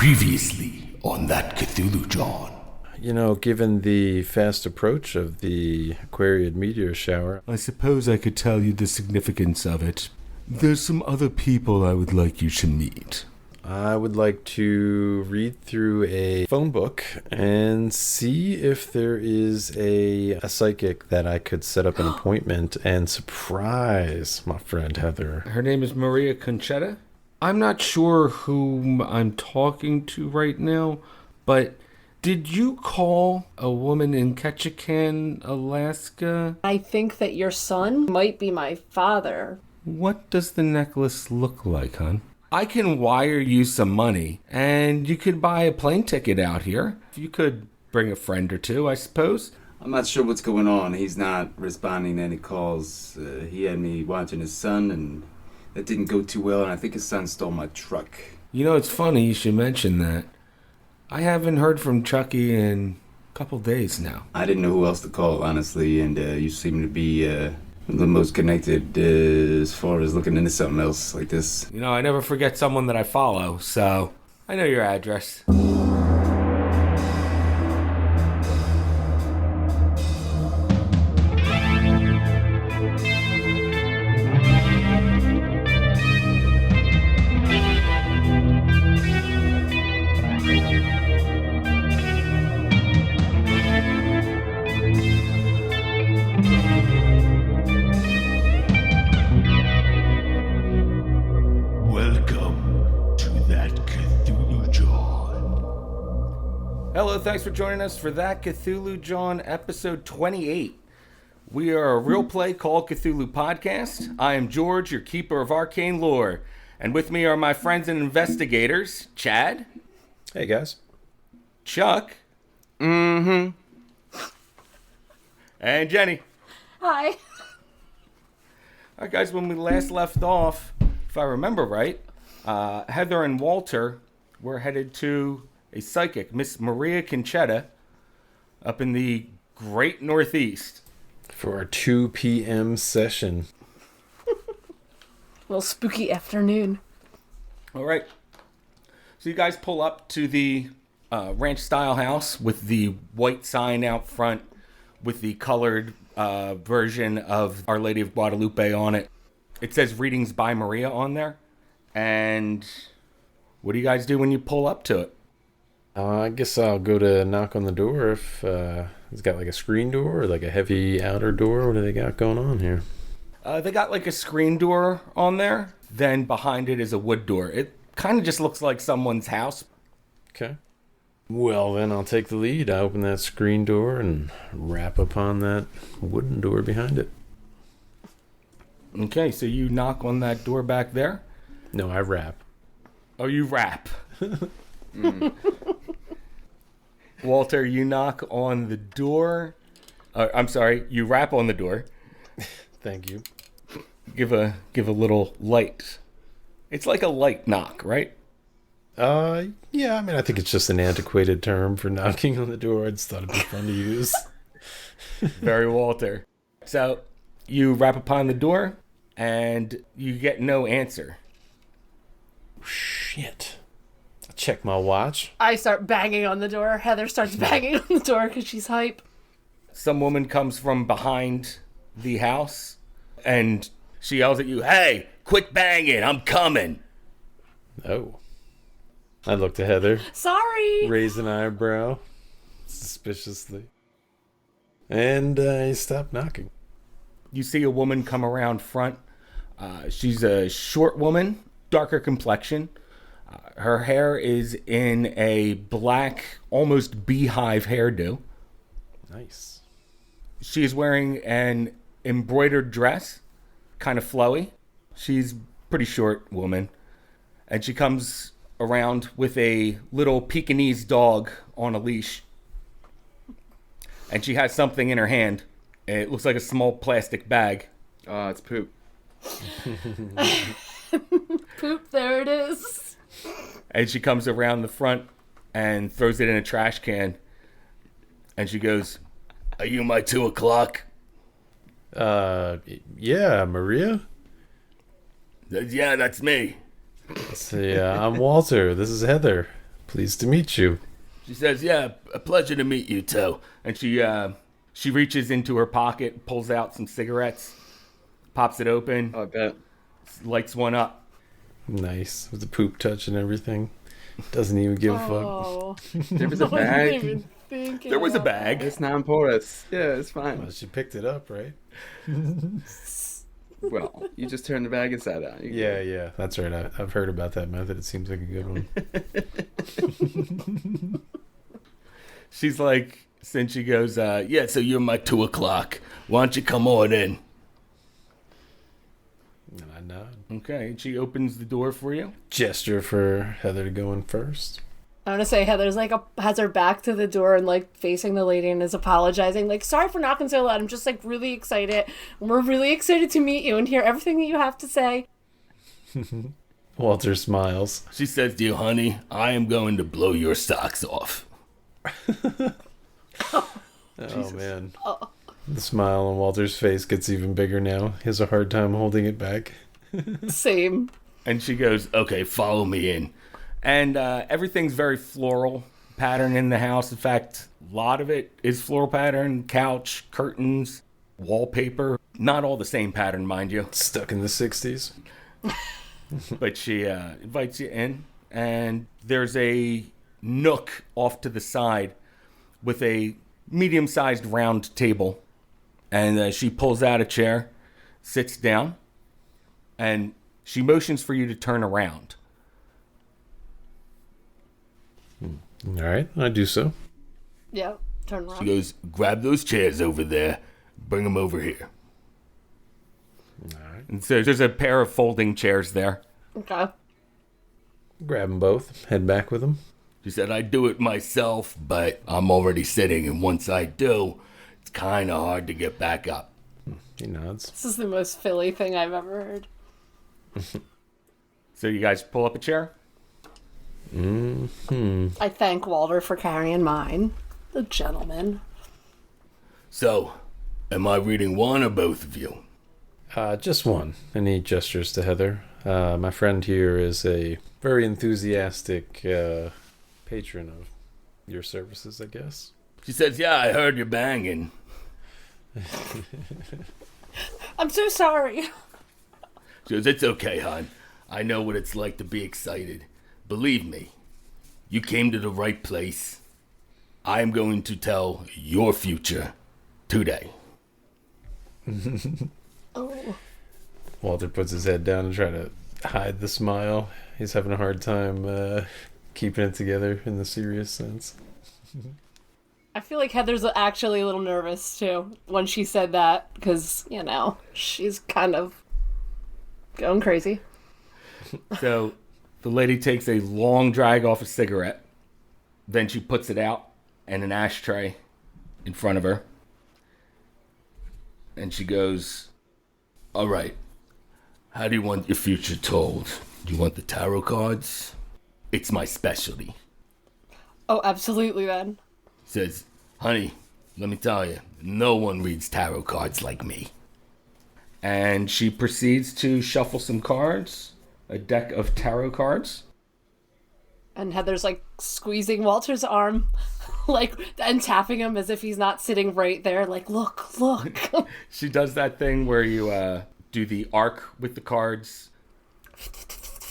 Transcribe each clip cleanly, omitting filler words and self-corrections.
Previously on that Cthulhu John. You know, given the fast approach of the Aquariid meteor shower, I suppose I could tell you the significance of it. There's some other people I would like you to meet. I would like to read through a phone book and see if there is a psychic that I could set up an appointment and surprise my friend Heather. Her name is Maria Conchetta. I'm not sure whom I'm talking to right now, but did you call a woman in Ketchikan, Alaska? I think that your son might be my father. What does the necklace look like, hon? I can wire you some money, and you could buy a plane ticket out here. You could bring a friend or two, I suppose. I'm not sure what's going on. He's not responding to any calls. He had me watching his son, and that didn't go too well, and I think his son stole my truck. You know, it's funny you should mention that. I haven't heard from Chucky in a couple days now. I didn't know who else to call, honestly, and you seem to be the most connected as far as looking into something else like this. You know, I never forget someone that I follow, so I know your address. Hello, thanks for joining us for That Cthulhu John, episode 28. We are a real play called Cthulhu podcast. I am George, your keeper of arcane lore. And with me are my friends and investigators, Chad. Hey, guys. Chuck. And Jenny. Hi. All right, guys, when we last left off, if I remember right, Heather and Walter were headed to a psychic, Miss Maria Conchetta, up in the Great Northeast. For our 2 p.m. session. Well, spooky afternoon. All right. So you guys pull up to the ranch-style house with the white sign out front with the colored version of Our Lady of Guadalupe on it. It says Readings by Maria on there. And what do you guys do when you pull up to it? I guess I'll go to knock on the door if it's got like a screen door or like a heavy outer door. What do they got going on here? They got like a screen door on there. Then behind it is a wood door. It kind of just looks like someone's house. Okay. Well, then I'll take the lead. I open that screen door and rap upon that wooden door behind it. Okay, so you knock on that door back there. No, I rap. Oh, you rap. Walter, you knock on the door. I'm sorry, you rap on the door. Thank you. Give a little light. It's like a light knock, right? Yeah, I mean, I think it's just an antiquated term for knocking on the door. I just thought it'd be fun to use. Very Walter. So, you rap upon the door, and you get no answer. Shit. I check my watch. I start banging on the door. Heather starts banging on the door because she's hype. Some woman comes from behind the house, and she yells at you, "Hey, quit banging, I'm coming." Oh. I look to Heather. Sorry. Raise an eyebrow. Suspiciously. And I stop knocking. You see a woman come around front. She's a short woman, darker complexion. Her hair is in a black, almost beehive hairdo. Nice. She's wearing an embroidered dress, kind of flowy. She's a pretty short woman. And she comes around with a little Pekingese dog on a leash. And she has something in her hand. It looks like a small plastic bag. It's poop. Poop, there it is. And she comes around the front and throws it in a trash can. And she goes, "Are you my 2 o'clock?" Yeah, Maria? Yeah, that's me. Let's see, I'm Walter. This is Heather. Pleased to meet you. She says, yeah, a pleasure to meet you, too. And she reaches into her pocket, pulls out some cigarettes, pops it open, I bet. lights one up. Nice. With the poop touch and everything. Doesn't even give a fuck. Oh, There was a I wasn't bag. even thinking There was a about bag. It's non porous. Yeah, it's fine. Well, she picked it up, right? Well, you just turn the bag inside out. You Yeah. That's right. I've heard about that method. It seems like a good one. She's like, since she goes, yeah, so you're my 2 o'clock. Why don't you come on in? And I nod. Okay, and she opens the door for you. Gesture for Heather to go in first. I want to say Heather's like has her back to the door and like facing the lady and is apologizing. Like, sorry for knocking so loud. I'm just like really excited. We're really excited to meet you and hear everything that you have to say. Walter smiles. She says to you, honey, I am going to blow your socks off. Oh, man. The smile on Walter's face gets even bigger now. He has a hard time holding it back. Same. And she goes, okay, follow me in. And everything's very floral pattern in the house. In fact, a lot of it is floral pattern, couch, curtains, wallpaper. Not all the same pattern, mind you. Stuck in the 60s. But she invites you in, and there's a nook off to the side with a medium-sized round table. And she pulls out a chair, sits down, and she motions for you to turn around. All right, I do so. Yep. Turn She around. goes, grab those chairs over there, bring them over here. All right. And so there's a pair of folding chairs there. Okay. Grab them both, head back with them. She said, I do it myself, but I'm already sitting, and once I do, it's kind of hard to get back up. He nods. This is the most Philly thing I've ever heard. So you guys pull up a chair? I thank Walter for carrying mine. The gentleman. So, am I reading one or both of you? Just one. And he gestures to Heather. My friend here is a very enthusiastic patron of your services, I guess. She says, yeah, I heard you banging. I'm so sorry. She goes, it's okay, hon. I know what it's like to be excited. Believe me, you came to the right place. I am going to tell your future today. Oh. Walter puts his head down and tries to hide the smile. He's having a hard time keeping it together in the serious sense. I feel like Heather's actually a little nervous too when she said that because, you know, she's kind of going crazy. So the lady takes a long drag off a cigarette. Then she puts it out in an ashtray in front of her. And she goes, all right, how do you want your future told? Do you want the tarot cards? It's my specialty. Oh, absolutely then. Says, honey, let me tell you, no one reads tarot cards like me. And she proceeds to shuffle some cards, a deck of tarot cards. And Heather's like squeezing Walter's arm, like, and tapping him as if he's not sitting right there. Like, look. She does that thing where you do the arc with the cards.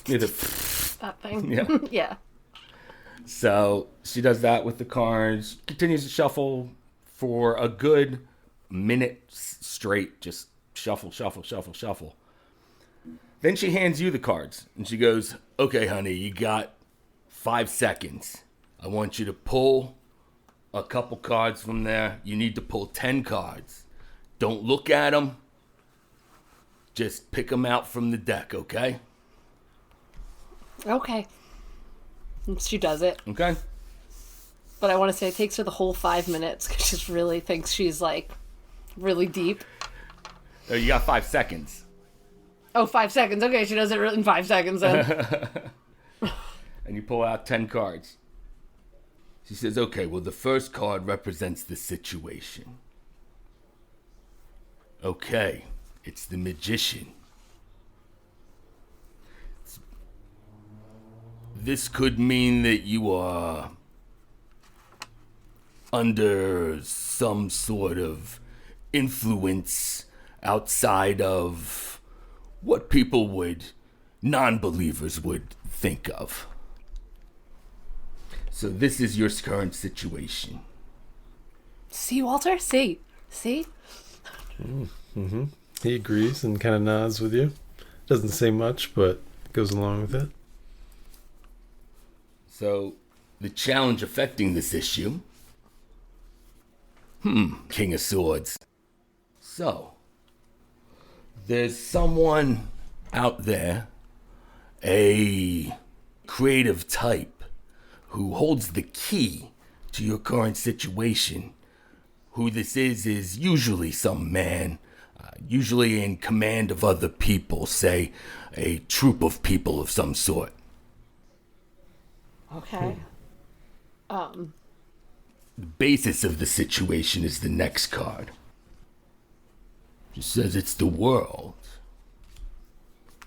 Yeah, That thing. Yeah. Yeah. So she does that with the cards, continues to shuffle for a good minute straight, just shuffle. Then she hands you the cards, and she goes, okay, honey, you got 5 seconds. I want you to pull a couple cards from there. You need to pull 10 cards. Don't look at them. Just pick them out from the deck, okay? Okay. And she does it. Okay? But I want to say it takes her the whole 5 minutes because she really thinks she's like really deep. Oh, you got 5 seconds. Oh, 5 seconds. Okay, she does it in 5 seconds then. And you pull out 10 cards. She says, okay, well, the first card represents the situation. Okay, it's the magician. This could mean that you are under some sort of influence outside of what people would, non-believers would think of. So this is your current situation. See, Walter? See? See? He agrees and kind of nods with you. Doesn't say much, but goes along with it. So, the challenge affecting this issue. King of Swords. So, there's someone out there, a creative type, who holds the key to your current situation. Who this is usually some man, usually in command of other people, say a troop of people of some sort. Okay. The basis of the situation is the next card. It says it's the world.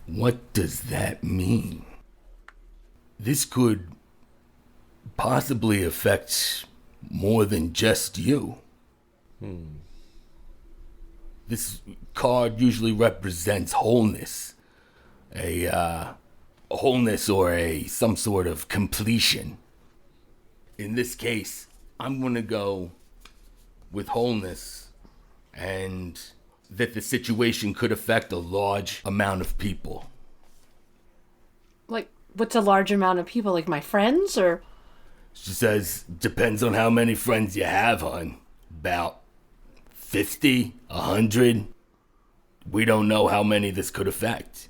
What does that mean? This could possibly affect more than just you. This card usually represents wholeness. A wholeness or some sort of completion. In this case, I'm going to go with wholeness, and that the situation could affect a large amount of people. Like, what's a large amount of people? Like my friends, or? She says, depends on how many friends you have, hon. About 50, 100. We don't know how many this could affect.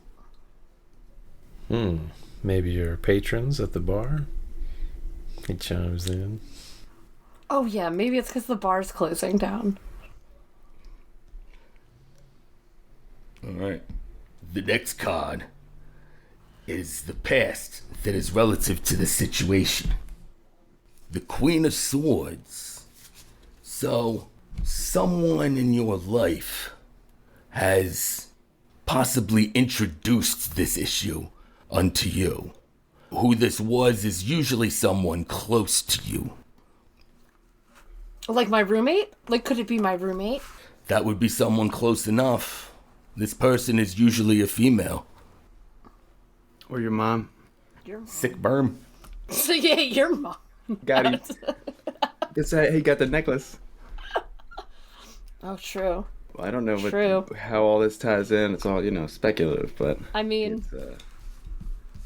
Maybe your patrons at the bar? He chimes in. Oh yeah, maybe it's because the bar's closing down. Alright. The next card is the past that is relative to the situation. The Queen of Swords. So, someone in your life has possibly introduced this issue unto you. Who this was is usually someone close to you. Like my roommate? Like, could it be my roommate? That would be someone close enough. This person is usually a female. Or your mom. Your mom. Sick berm. Yeah, your mom. Got him. Guess he got the necklace. Oh, true. Well, I don't know True. how all this ties in. It's all, speculative, but I mean, it's,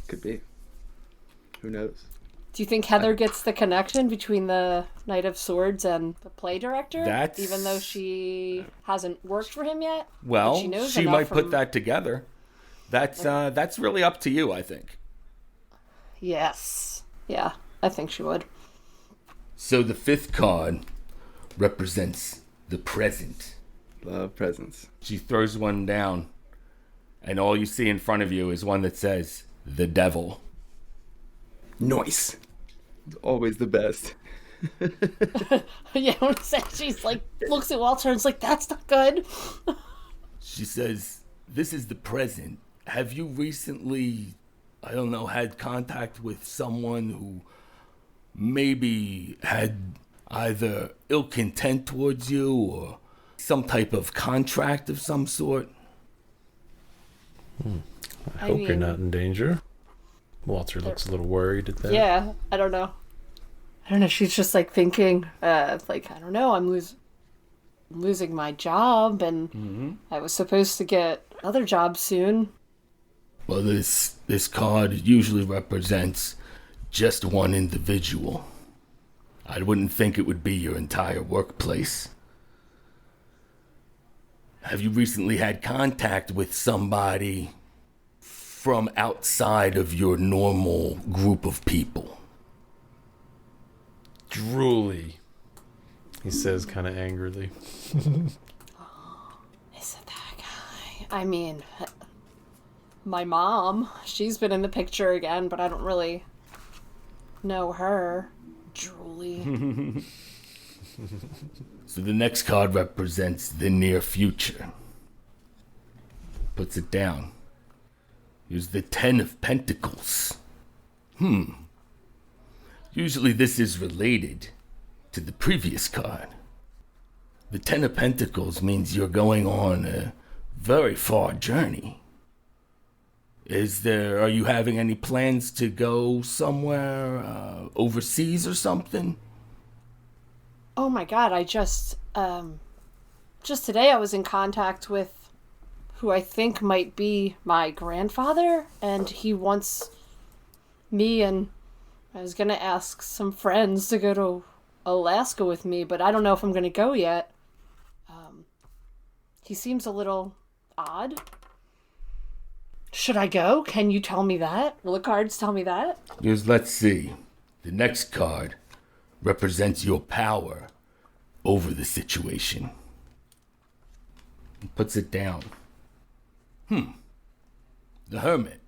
could be. Who knows? do you think Heather gets the connection between the Knight of Swords and the play director? That's- Even though she hasn't worked for him yet? Well, But she knows she enough might put from- that together. That's really up to you, I think. Yes. Yeah, I think she would. So the fifth card represents the present. Love presents. She throws one down, and all you see in front of you is one that says, the devil. Nice. It's always the best. Yeah, I want to say, she's like, looks at Walter and is like, that's not good. She says, this is the present. Have you recently, I don't know, had contact with someone who maybe had either ill content towards you or some type of contract of some sort? I hope you're mean- not in danger. Walter looks a little worried at that. Yeah, I don't know. She's just like thinking, like, I don't know, I'm losing my job, and I was supposed to get another job soon. Well, this card usually represents just one individual. I wouldn't think it would be your entire workplace. Have you recently had contact with somebody from outside of your normal group of people? Drooly, he says kind of angrily. Is it that guy? I mean, my mom, she's been in the picture again, but I don't really know her. Drooly. So the next card represents the near future. Puts it down. Here's the Ten of Pentacles. Usually this is related to the previous card. The Ten of Pentacles means you're going on a very far journey. Are you having any plans to go somewhere overseas or something? Oh my god, I just today I was in contact with who I think might be my grandfather, and he wants me, and I was gonna ask some friends to go to Alaska with me, but I don't know if I'm gonna go yet. He seems a little odd. Should I go? Can you tell me that? Will the cards tell me that? Let's see. The next card represents your power over the situation. He puts it down. The Hermit.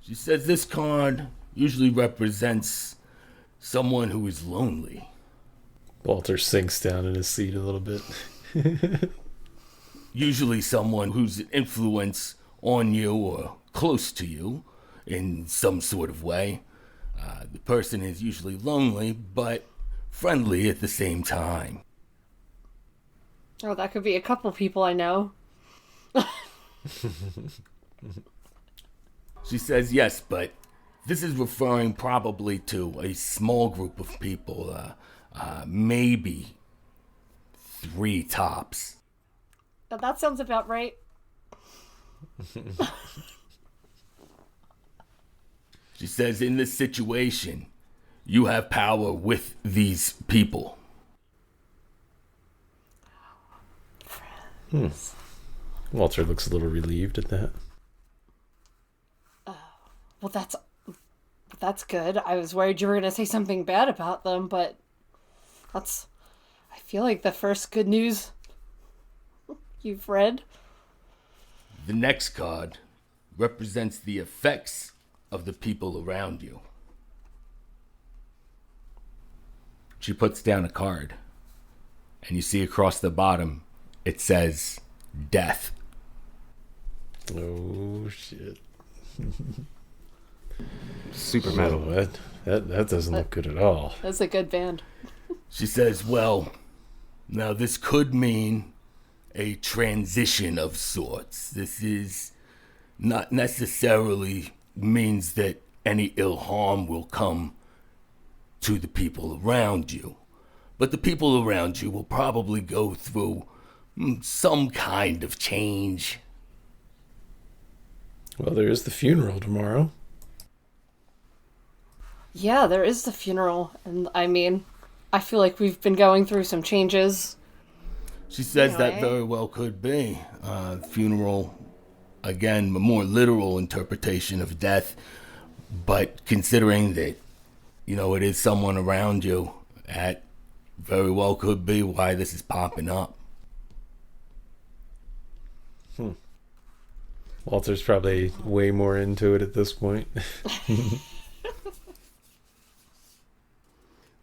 She says this card usually represents someone who is lonely. Walter sinks down in his seat a little bit. Usually someone who's an influence on you or close to you in some sort of way. The person is usually lonely, but friendly at the same time. Oh, that could be a couple people I know. She says yes, but this is referring probably to a small group of people, maybe 3 tops. That sounds about right. She says in this situation, you have power with these people. Walter looks a little relieved at that. Well, that's good. I was worried you were going to say something bad about them, but I feel like the first good news you've read. The next card represents the effects of the people around you. She puts down a card, and you see across the bottom, it says death. Oh, shit. Super metal. Oh, that doesn't look good at all. That's a good band. She says, well, now this could mean a transition of sorts. This is not necessarily means that any ill harm will come to the people around you. But the people around you will probably go through some kind of change. Well, there is the funeral tomorrow. Yeah, there is the funeral, and I mean, I feel like we've been going through some changes. She says that Anyway. very well could be. Funeral, again, a more literal interpretation of death. But considering that, it is someone around you, that very well could be why this is popping up. Walter's probably way more into it at this point.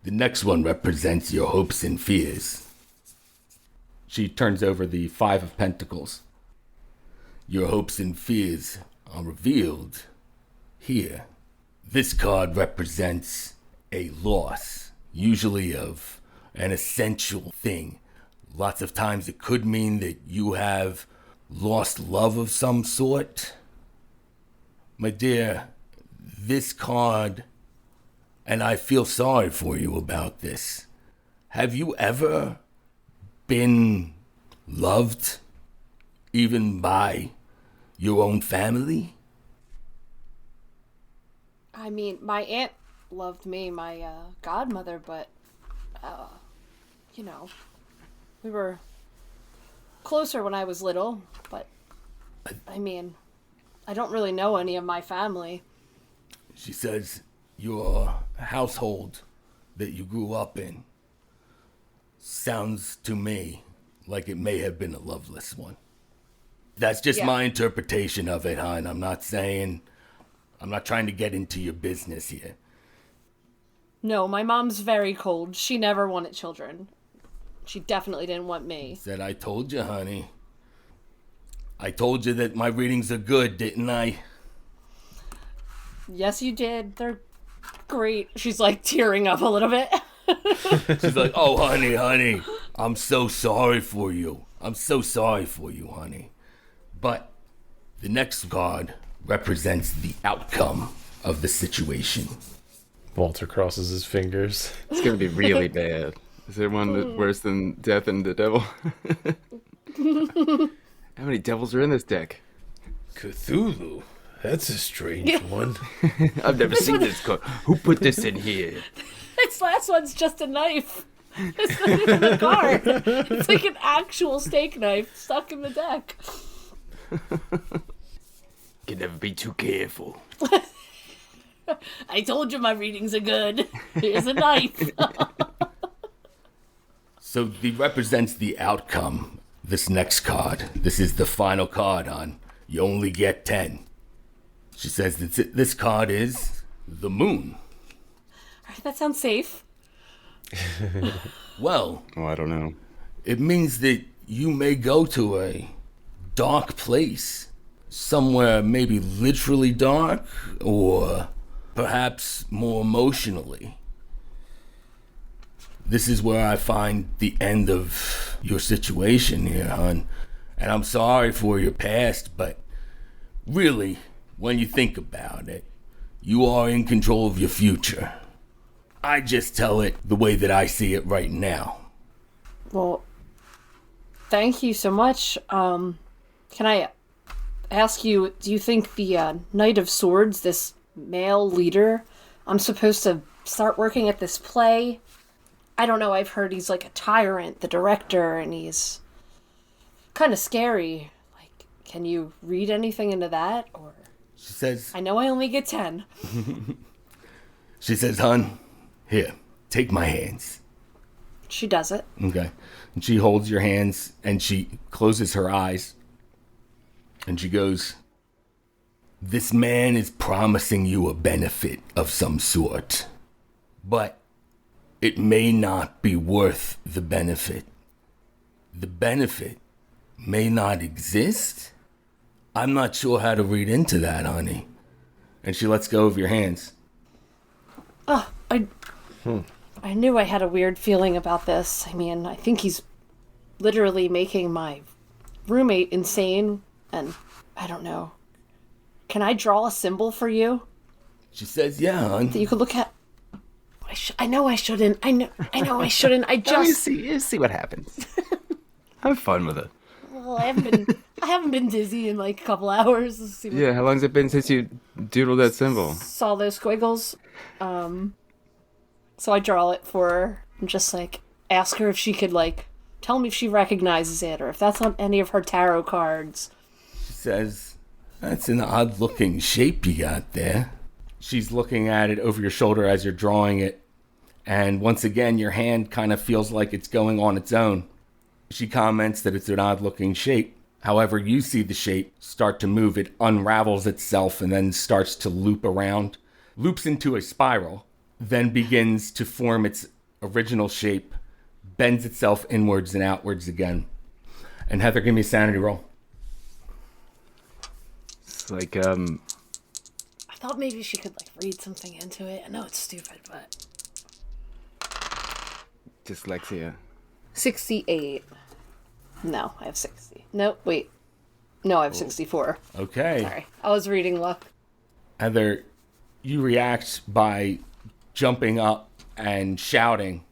The next one represents your hopes and fears. She turns over the 5 of Pentacles. Your hopes and fears are revealed here. This card represents a loss, usually of an essential thing. Lots of times it could mean that you have lost love of some sort. My dear, this card, and I feel sorry for you about this. Have you ever been loved, even by your own family? I mean, my aunt loved me, my godmother, but, we were closer when I was little, but, I mean, I don't really know any of my family. She says your household that you grew up in sounds to me like it may have been a loveless one. That's just Yeah. my interpretation of it, hon. I'm not trying to get into your business here. No, my mom's very cold. She never wanted children. She definitely didn't want me. Said I told you, honey. I told you that my readings are good, didn't I? Yes, you did. They're great. She's like tearing up a little bit. She's like, oh, honey, I'm so sorry for you. I'm so sorry for you, honey. But the next card represents the outcome of the situation. Walter crosses his fingers. It's gonna be really bad. Is there one that worse than death and the devil? How many devils are in this deck? Cthulhu. That's a strange one. I've never seen this card. Who put this in here? This last one's just a knife. It's not even a card. It's like an actual steak knife stuck in the deck. Can never be too careful. I told you my readings are good. Here's a knife. So the represents the outcome. This next card. This is the final card on. You only get 10. She says that this card is the moon. That sounds safe. Well, Oh, I don't know. it means that you may go to a dark place. Somewhere maybe literally dark, or perhaps more emotionally. This is where I find the end of your situation here, hon. And I'm sorry for your past, but really, when you think about it, you are in control of your future. I just tell it the way that I see it right now. Well, thank you so much. Can I ask you, do you think the Knight of Swords, this male leader, I'm supposed to start working at this play? I don't know, I've heard he's like a tyrant, the director, and he's kind of scary. Like, can you read anything into that? Or She says, I know I only get 10. hon, here, take my hands. She does it. Okay. And she holds your hands and she closes her eyes. And she goes, this man is promising you a benefit of some sort. But it may not be worth the benefit. The benefit may not exist. I'm not sure how to read into that, honey. And she lets go of your hands. I knew I had a weird feeling about this. I mean, I think he's literally making my roommate insane, and I don't know. Can I draw a symbol for you She says, yeah, hon. that you could look at? I know I shouldn't. I know I shouldn't. I just You see what happens. Have fun with it. well, I haven't been dizzy in like a couple hours. Let's see what Yeah, how long's it been since you doodled that symbol? saw those squiggles. So I draw it for her and just like ask her if she could like tell me if she recognizes it or if that's on any of her tarot cards. She says, that's an odd looking shape you got there. She's looking at it over your shoulder as you're drawing it. And once again, your hand kind of feels like it's going on its own. She comments that it's an odd looking shape. However, you see the shape start to move. It unravels itself and then starts to loop around, loops into a spiral, then begins to form its original shape, bends itself inwards and outwards again. And Heather, give me a sanity roll. It's like, I thought maybe she could like read something into it. I know it's stupid, but dyslexia. 68. No, I have 60. Nope, wait. No, I have 64. Okay. Sorry. I was reading luck. Heather, you react by jumping up and shouting.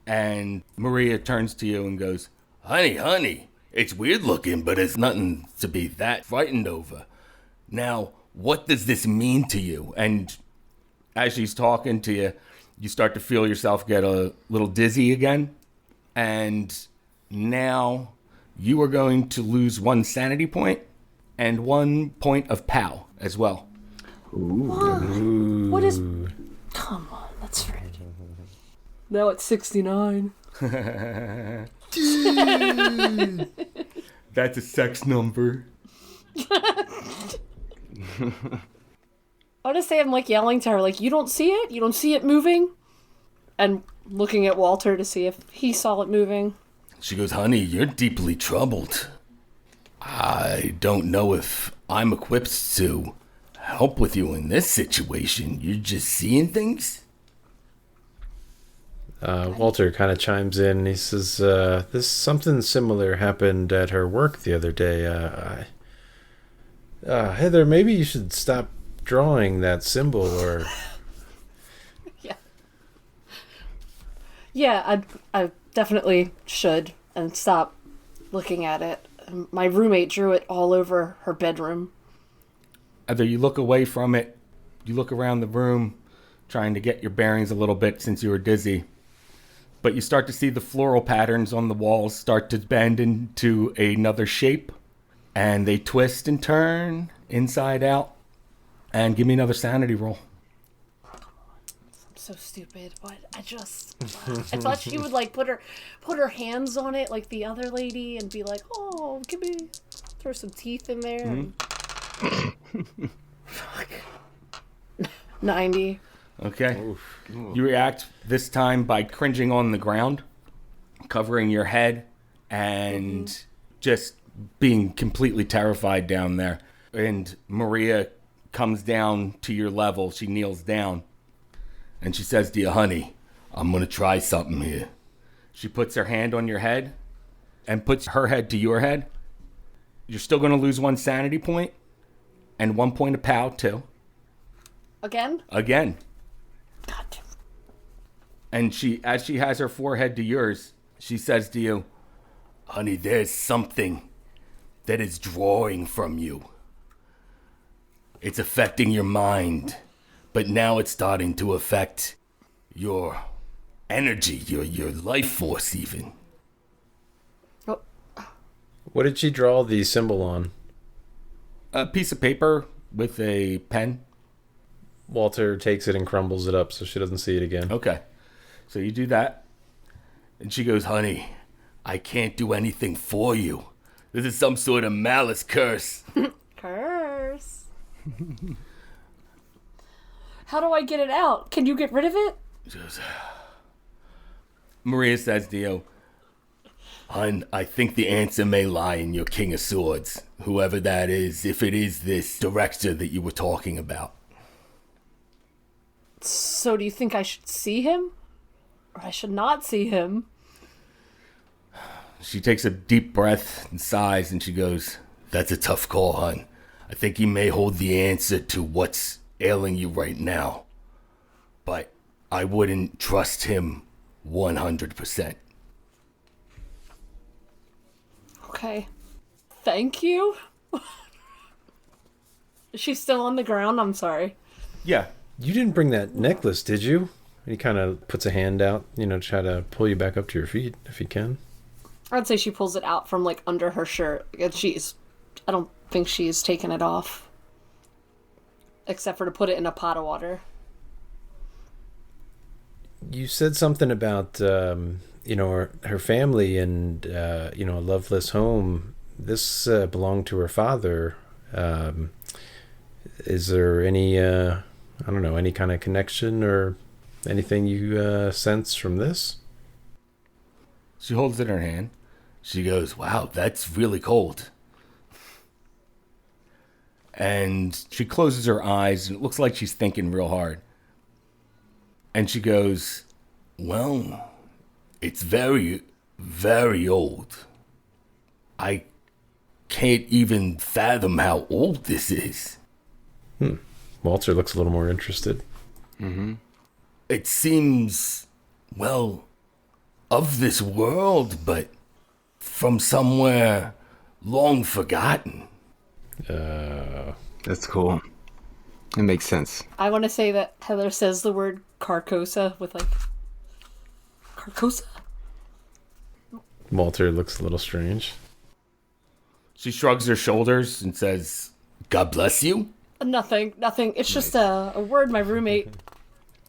And Maria turns to you and goes, honey, it's weird looking, but it's nothing to be that frightened over. Now, what does this mean to you? And as she's talking to you, you start to feel yourself get a little dizzy again. And now you are going to lose 1 sanity point and 1 point of POW as well. What is... Come on, that's right. Now it's 69. That's a sex number. I want to say I'm like yelling to her, like, you don't see it? You don't see it moving? And looking at Walter to see if he saw it moving. She goes, honey, you're deeply troubled. I don't know if I'm equipped to help with you in this situation. You're just seeing things? Walter kind of chimes in. He says, "This something similar happened at her work the other day. Heather, maybe you should stop drawing that symbol, or Yeah, I definitely should and stop looking at it. My roommate drew it all over her bedroom. Either you look away from it, you look around the room, trying to get your bearings a little bit since you were dizzy. But you start to see the floral patterns on the walls start to bend into another shape. And they twist and turn inside out. And give me another sanity roll. I'm so stupid, but I thought she would like put her hands on it like the other lady and be like, "Oh, give me, throw some teeth in there." Mm-hmm. Fuck. 90. Okay. You react this time by cringing on the ground, covering your head, and just being completely terrified down there. And Maria comes down to your level. She kneels down, and she says to you, "Honey, I'm going to try something here." She puts her hand on your head and puts her head to your head. You're still going to lose 1 sanity point and 1 point of POW, too. Again? Again. God damn. And as she has her forehead to yours, she says to you, Honey, there's something that is drawing from you. It's affecting your mind, but now it's starting to affect your energy, your life force even. Oh, what did she draw the symbol on? a piece of paper with a pen. Walter takes it and crumbles it up so she doesn't see it again. Okay. So you do that. And she goes, honey, I can't do anything for you. This is some sort of malice curse. Curse. How do I get it out? Can you get rid of it? Maria says to you, Hun, I think the answer may lie in your King of Swords, whoever that is, if it is this director that you were talking about. So do you think I should see him? Or I should not see him? She takes a deep breath and sighs, and she goes, that's a tough call, hun. I think he may hold the answer to what's ailing you right now. But I wouldn't trust him 100%. Okay. Thank you? Is she still on the ground? I'm sorry. Yeah. You didn't bring that necklace, did you? He kind of puts a hand out, try to pull you back up to your feet if he can. I'd say she pulls it out from like under her shirt. And I don't think she's taken it off. Except for to put it in a pot of water. You said something about, her family and, a loveless home. This belonged to her father. Is there any, any kind of connection or anything you sense from this? She holds it in her hand. She goes, wow, that's really cold. And she closes her eyes, and it looks like she's thinking real hard. And she goes, well, it's very, very old. I can't even fathom how old this is. Walter looks a little more interested. Mm-hmm. It seems, well, of this world, but from somewhere long forgotten. That's cool. It makes sense. I want to say that Heather says the word Carcosa with like... Carcosa? Walter looks a little strange. she shrugs her shoulders and says, God bless you? Nothing. It's just a word my roommate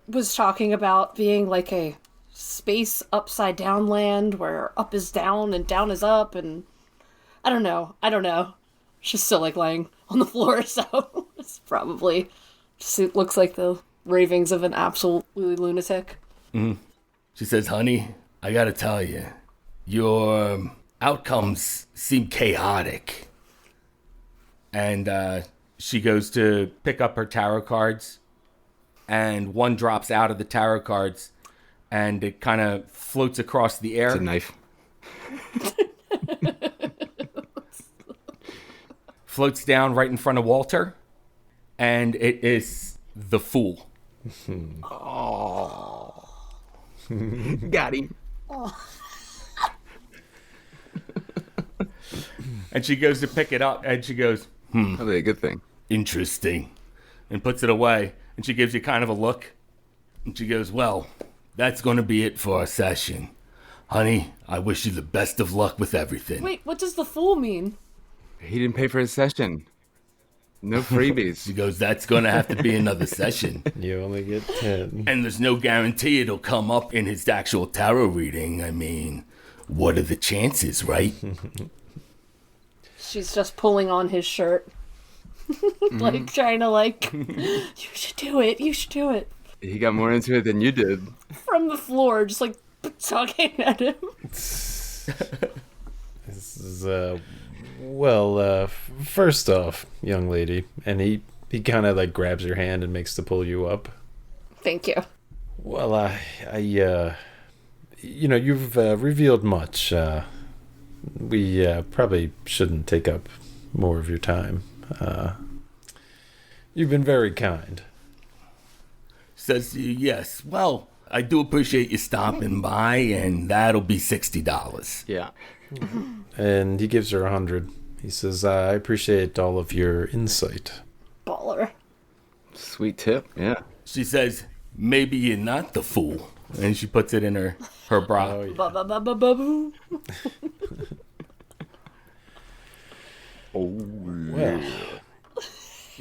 was talking about being like a space upside down land where up is down and down is up, and I don't know. She's still like laying on the floor, so it's probably just, it looks like the ravings of an absolutely lunatic. mm-hmm. She says, honey, I gotta tell you, your outcomes seem chaotic. And She goes to pick up her tarot cards, and one drops out of the tarot cards, and it kind of floats across the air. It's a knife. Floats down right in front of Walter, and it is the Fool. Got him. And she goes to pick it up, and she goes, Probably a good thing. interesting, and puts it away. And she gives you kind of a look, and she goes, well, that's going to be it for our session. Honey, I wish you the best of luck with everything. Wait, what does the fool mean? He didn't pay for his session. No She freebies. goes, that's going to have to be another session. You only get 10. And there's no guarantee it'll come up in his actual tarot reading. I mean, what are the chances, right? She's just pulling on his shirt. Like, trying to, like, you should do it, you should do it. He got more into it than you did. From the floor, just, like, tugging at him. This is, first off, young lady, and he kind of like grabs your hand and makes to pull you up. Thank you. Well, you've revealed much. We probably shouldn't take up more of your time. You've been very kind. Says, yes, well, I do appreciate you stopping by, and that'll be $60. Yeah. And he gives her 100. He says, I appreciate all of your insight. Baller. Sweet tip. Yeah. She says, maybe you're not the fool. And she puts it in her bra. Oh, yeah. Ba-ba-ba-ba-boo. Well,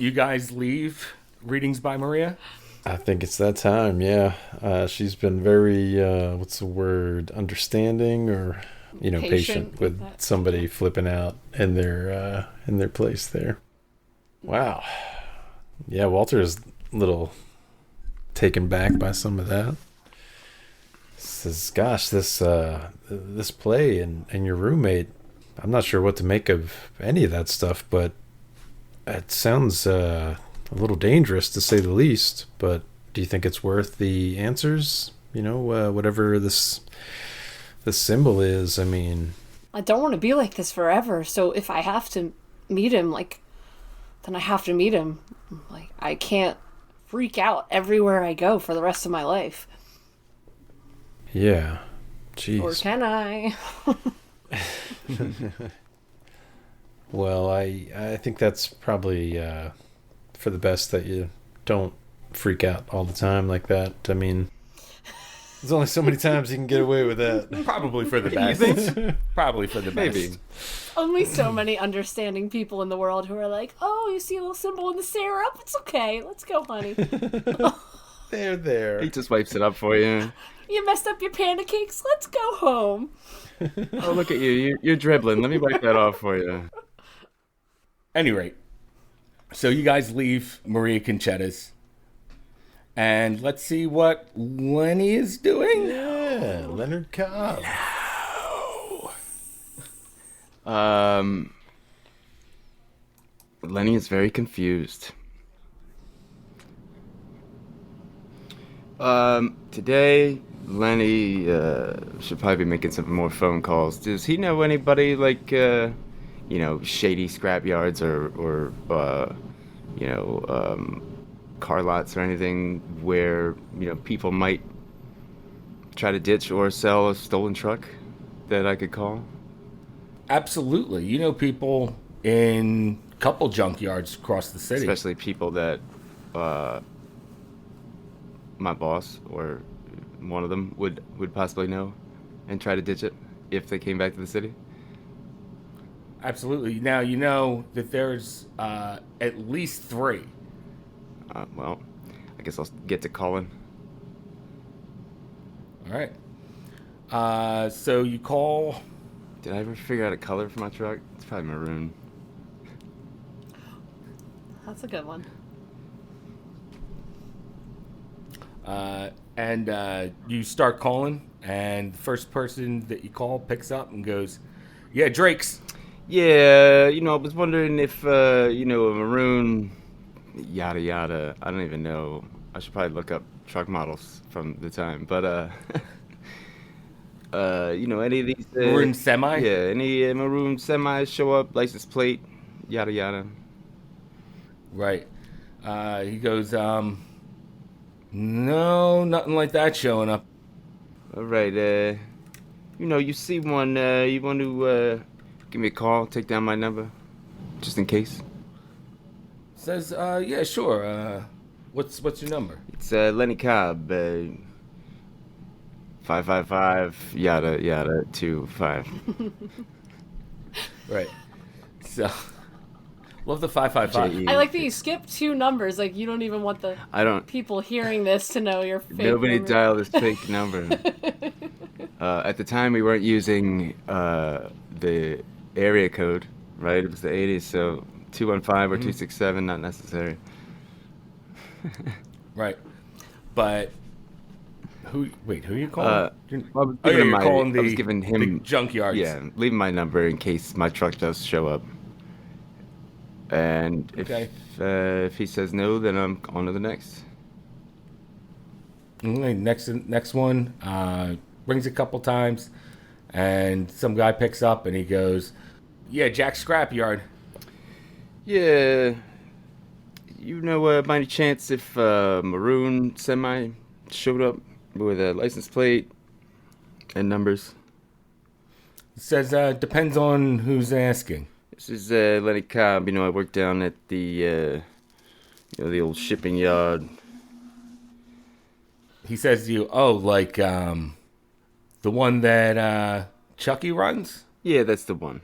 You guys leave Readings by Maria? I think it's that time, yeah. She's been very, what's the word, understanding or, patient Patient with with that. somebody flipping out in their place there. Wow. Yeah, Walter's a little taken back by some of that. Says, gosh, this play and your roommate, I'm not sure what to make of any of that stuff, but it sounds a little dangerous to say the least. But do you think it's worth the answers? Whatever this symbol is. I mean, I don't want to be like this forever, so if I have to meet him, then I have to meet him. Like, I can't freak out everywhere I go for the rest of my life. yeah. Or Jeez. can I? Well, I think that's probably for the best that you don't freak out all the time like that. I mean, there's only so many times you can get away with that. Probably for the best. Probably for the best. Maybe. Only so many understanding people in the world who are like, oh, you see a little symbol in the syrup? It's okay. Let's go, honey. There. He just wipes it up for you. You messed up your pancakes? Let's go home. Oh, look at you. You're dribbling. Let me wipe that off for you. Any rate, so you guys leave Maria Conchetta's, and let's see what Lenny is doing. Yeah, Leonard Cobb. Lenny is very confused. Today, Lenny should probably be making some more phone calls. Does he know anybody like, shady scrap yards or car lots or anything where, people might try to ditch or sell a stolen truck that I could call? Absolutely. You know people in a couple junkyards across the city. Especially people that my boss or one of them would possibly know and try to ditch it if they came back to the city. Absolutely. Now, you know that there's at least 3. Well, I guess I'll get to calling. All right. So you call. Did I ever figure out a color for my truck? It's probably maroon. That's a good one. And you start calling, and the first person that you call picks up and goes, yeah, Drake's. Yeah, I was wondering if, a maroon, yada yada. I don't even know. I should probably look up truck models from the time. But, any of these, Maroon semi? yeah, any maroon semis show up, license plate, yada yada. Right. He goes, no, nothing like that showing up. All right, you see one, you want to, give me a call, take down my number, just in case. Says, yeah, sure. What's your number? It's, Lenny Cobb, 555 yada yada 25. Right. So, love the 555. JE. I like that you skipped 2 numbers. Like, you don't even want the I don't. people hearing this to know your fake Nobody number. dialed this fake number. At the time, we weren't using the area code, right? It was the 80s, so 215 or 267, not necessary. Right. But who are you calling? I was Oh, yeah, giving him you're calling I was the- giving the him junkyards. Yeah, leaving my number in case my truck does show up. And Okay. if he says no, then I'm on to the next. Okay, next one. Rings a couple times, and some guy picks up and he goes, "Yeah, Jack's scrapyard." Yeah. By any chance if maroon semi showed up with a license plate and numbers? Says, depends on who's asking. This is Lenny Cobb. I work down at the the old shipping yard. He says to you, "Oh, like the one that Chucky runs." Yeah, that's the one.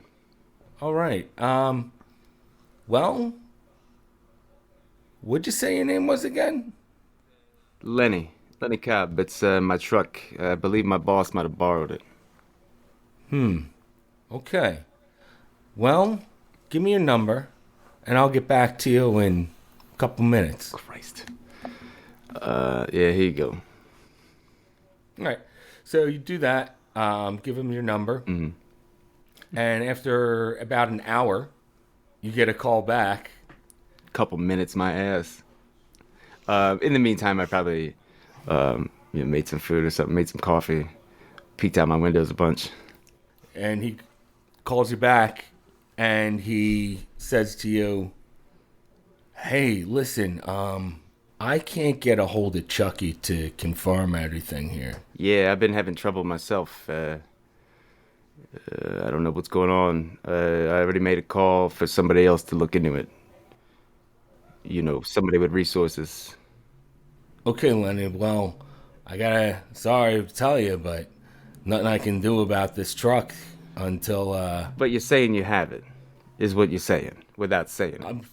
All right. Well, what'd you say your name was again? Lenny Cobb. It's my truck. I believe my boss might have borrowed it. Okay. Well, give me your number, and I'll get back to you in a couple minutes. Christ. Yeah, here you go. All right. So you do that. Give him your number, and after about an hour, you get a call back. Couple minutes, my ass. In the meantime, I probably made some food or something, made some coffee, peeked out my windows a bunch. And he calls you back, and he says to you, "Hey, listen, I can't get a hold of Chucky to confirm everything here." Yeah, I've been having trouble myself. I don't know what's going on. I already made a call for somebody else to look into it. Somebody with resources. Okay, Lenny, well, sorry to tell you, but nothing I can do about this truck until, But you're saying you have it, is what you're saying, without saying it.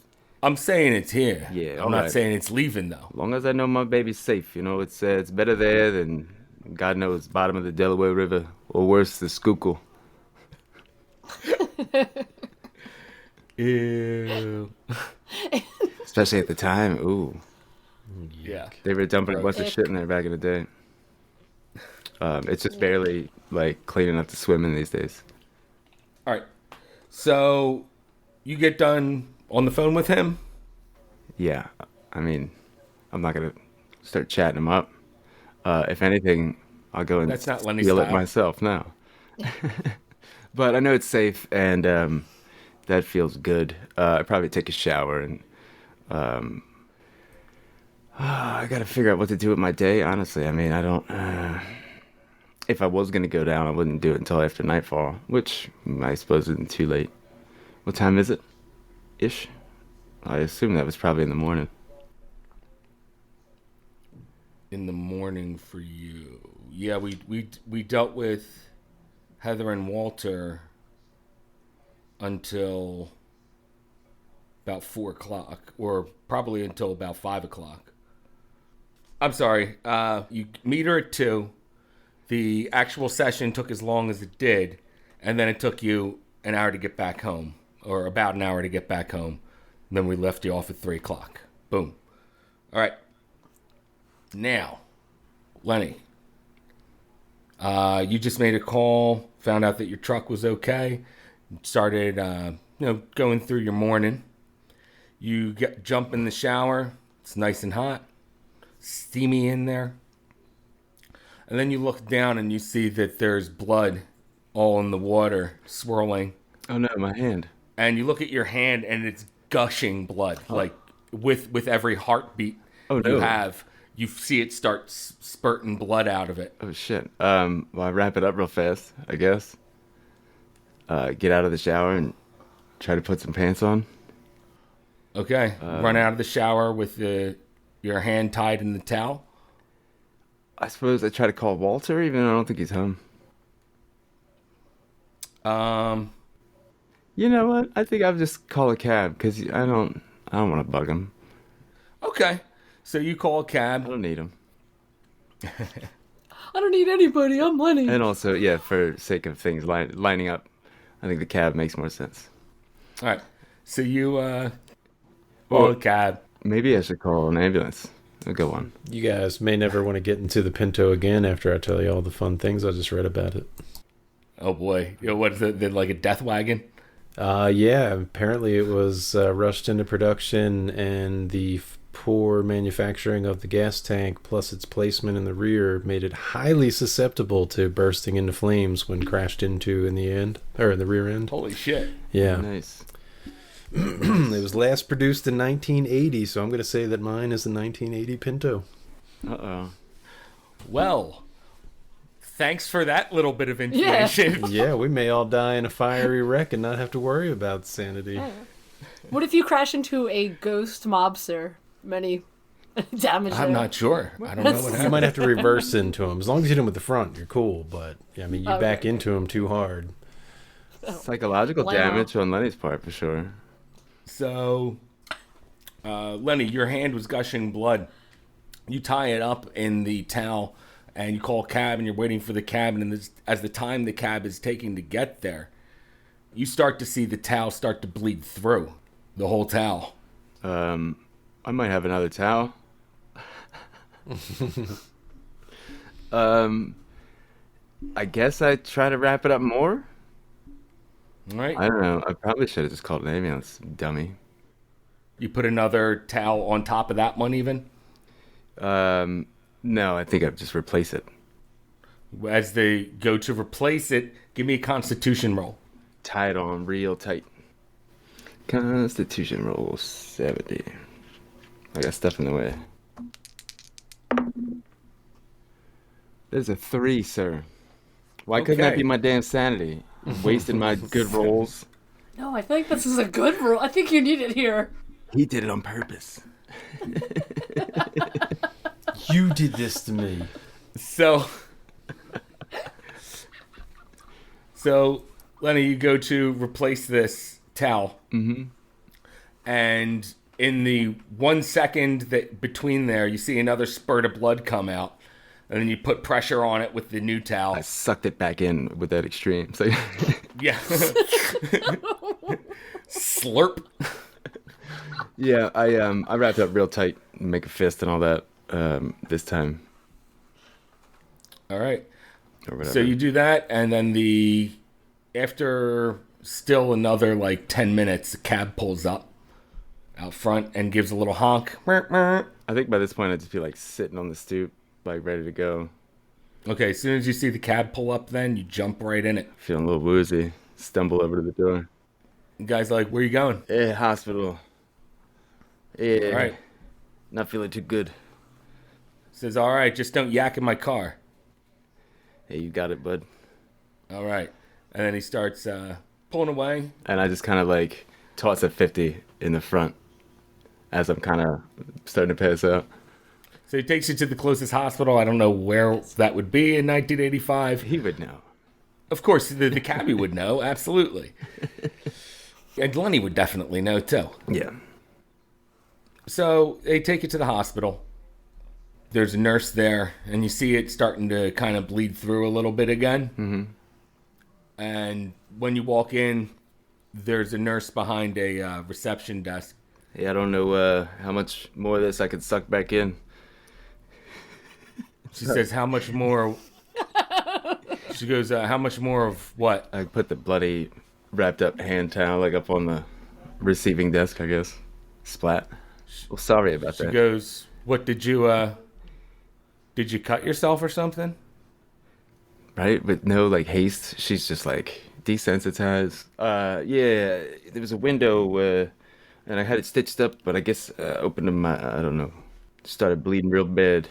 I'm saying it's here. Yeah, I'm not alright. saying it's leaving, though. As long as I know my baby's safe, it's better there than, God knows, bottom of the Delaware River, or worse, the Schuylkill. Ew. Especially at the time, ooh. Yeah. They were dumping a bunch of Ick. shit in there back in the day. It's just barely, clean enough to swim in these days. All right. So you get done on the phone with him? Yeah, I mean, I'm not going to start chatting him up. If anything, I'll go and That's not Lenny's steal it style. myself now. But I know it's safe, and that feels good. I'd probably take a shower, and I got to figure out what to do with my day, honestly. I mean, I don't... if I was going to go down, I wouldn't do it until after nightfall, which I suppose isn't too late. What time is it? Ish? I assume that was probably in the morning. In the morning for you. Yeah, we dealt with Heather and Walter until about 4 o'clock, or probably until about 5 o'clock. I'm sorry. You meet her at 2. The actual session took as long as it did, and then it took you an hour to get back home, or about an hour to get back home. And then we left you off at 3 o'clock. Boom. All right. Now, Lenny, you just made a call, found out that your truck was okay. Started, going through your morning. You jump in the shower. It's nice and hot, steamy in there. And then you look down and you see that there's blood all in the water, swirling. Oh no, my hand. And you look at your hand and it's gushing blood, like with every heartbeat you have. You see it start spurting blood out of it. Oh shit. Well, I wrap it up real fast, I guess. Get out of the shower and try to put some pants on. Okay. Run out of the shower with your hand tied in the towel. I suppose I try to call Walter, even though I don't think he's home. You know what? I think I'll just call a cab because I don't want to bug him. Okay. So you call a I cab. don't need him. I don't need anybody. I'm Lenny. And also, yeah, for sake of things lining up, I think the cab makes more sense. All right. So you call a cab. Maybe I should call an ambulance. A good one. You guys may never want to get into the Pinto again after I tell you all the fun things I just read about it. Oh boy. What is it? Like a death wagon? Yeah, apparently it was rushed into production, and the poor manufacturing of the gas tank plus its placement in the rear made it highly susceptible to bursting into flames when crashed into in the rear end. Holy shit. Yeah. Nice. It was last produced in 1980, so I'm going to say that mine is a 1980 Pinto. Uh-oh. Well, thanks for that little bit of information. Yeah, we may all die in a fiery wreck and not have to worry about sanity. What if you crash into a ghost mobster? Many damage I'm there. not sure. I don't know what You happened. might have to reverse into him. As long as you hit him with the front, you're cool. But I mean, you Okay. back into him too hard. Psychological Wow. damage on Lenny's part, for sure. So, Lenny, your hand was gushing blood. You tie it up in the towel and you call a cab and you're waiting for the cab. And as the time the cab is taking to get there, you start to see the towel start to bleed through the whole towel. I might have another towel. I guess I try to wrap it up more. All right. I don't know. I probably should have just called an ambulance, dummy. You put another towel on top of that one even. No, I think I'd just replace it. As they go to replace it, give me a constitution roll. Tie it on real tight. Constitution roll 70. I got stuff in the way. There's a 3, sir. Why couldn't that Okay. be my damn sanity? Wasted my good rolls. No, I feel like this is a good rule. I think you need it here. He did it on purpose. You did this to me. So, Lenny, you go to replace this towel. Mm-hmm. And in the 1 second that between there, you see another spurt of blood come out. And then you put pressure on it with the new towel. I sucked it back in with that extreme. So Yeah. Slurp. yeah, I wrapped it up real tight, make a fist and all that. This time All right. or whatever. So you do that, and then after still another like 10 minutes, the cab pulls up out front and gives a little honk. I think by this point I'd just be like sitting on the stoop, like ready to go, Okay, as soon as you see the cab pull up, then you jump right in it. feeling a little woozy. Stumble over to the door. The guy's like, "Where you going?" Hospital. Yeah. All right. Not feeling too good. Says, "All right, just don't yak in my car." Hey, you got it, bud. All right. And then he starts pulling away. And I just kind of like toss a 50 in the front as I'm kind of starting to pass out. So he takes you to the closest hospital. I don't know where that would be in 1985. He would know. Of course, the cabbie would know, absolutely. And Lenny would definitely know, too. Yeah. So they take you to the hospital. There's a nurse there, and you see it starting to kind of bleed through a little bit again. Mm-hmm. And when you walk in, there's a nurse behind a reception desk. Hey, I don't know how much more of this I could suck back in. She says, "How much more?" She goes, "How much more of what?" I put the bloody wrapped up hand towel, like up on the receiving desk, I guess. Splat. Well, sorry about She that. goes, "What did you cut yourself or something?" Right? With no like haste. She's just like desensitized. Yeah, there was a window, and I had it stitched up, but I guess opened my, I don't know, started bleeding real bad.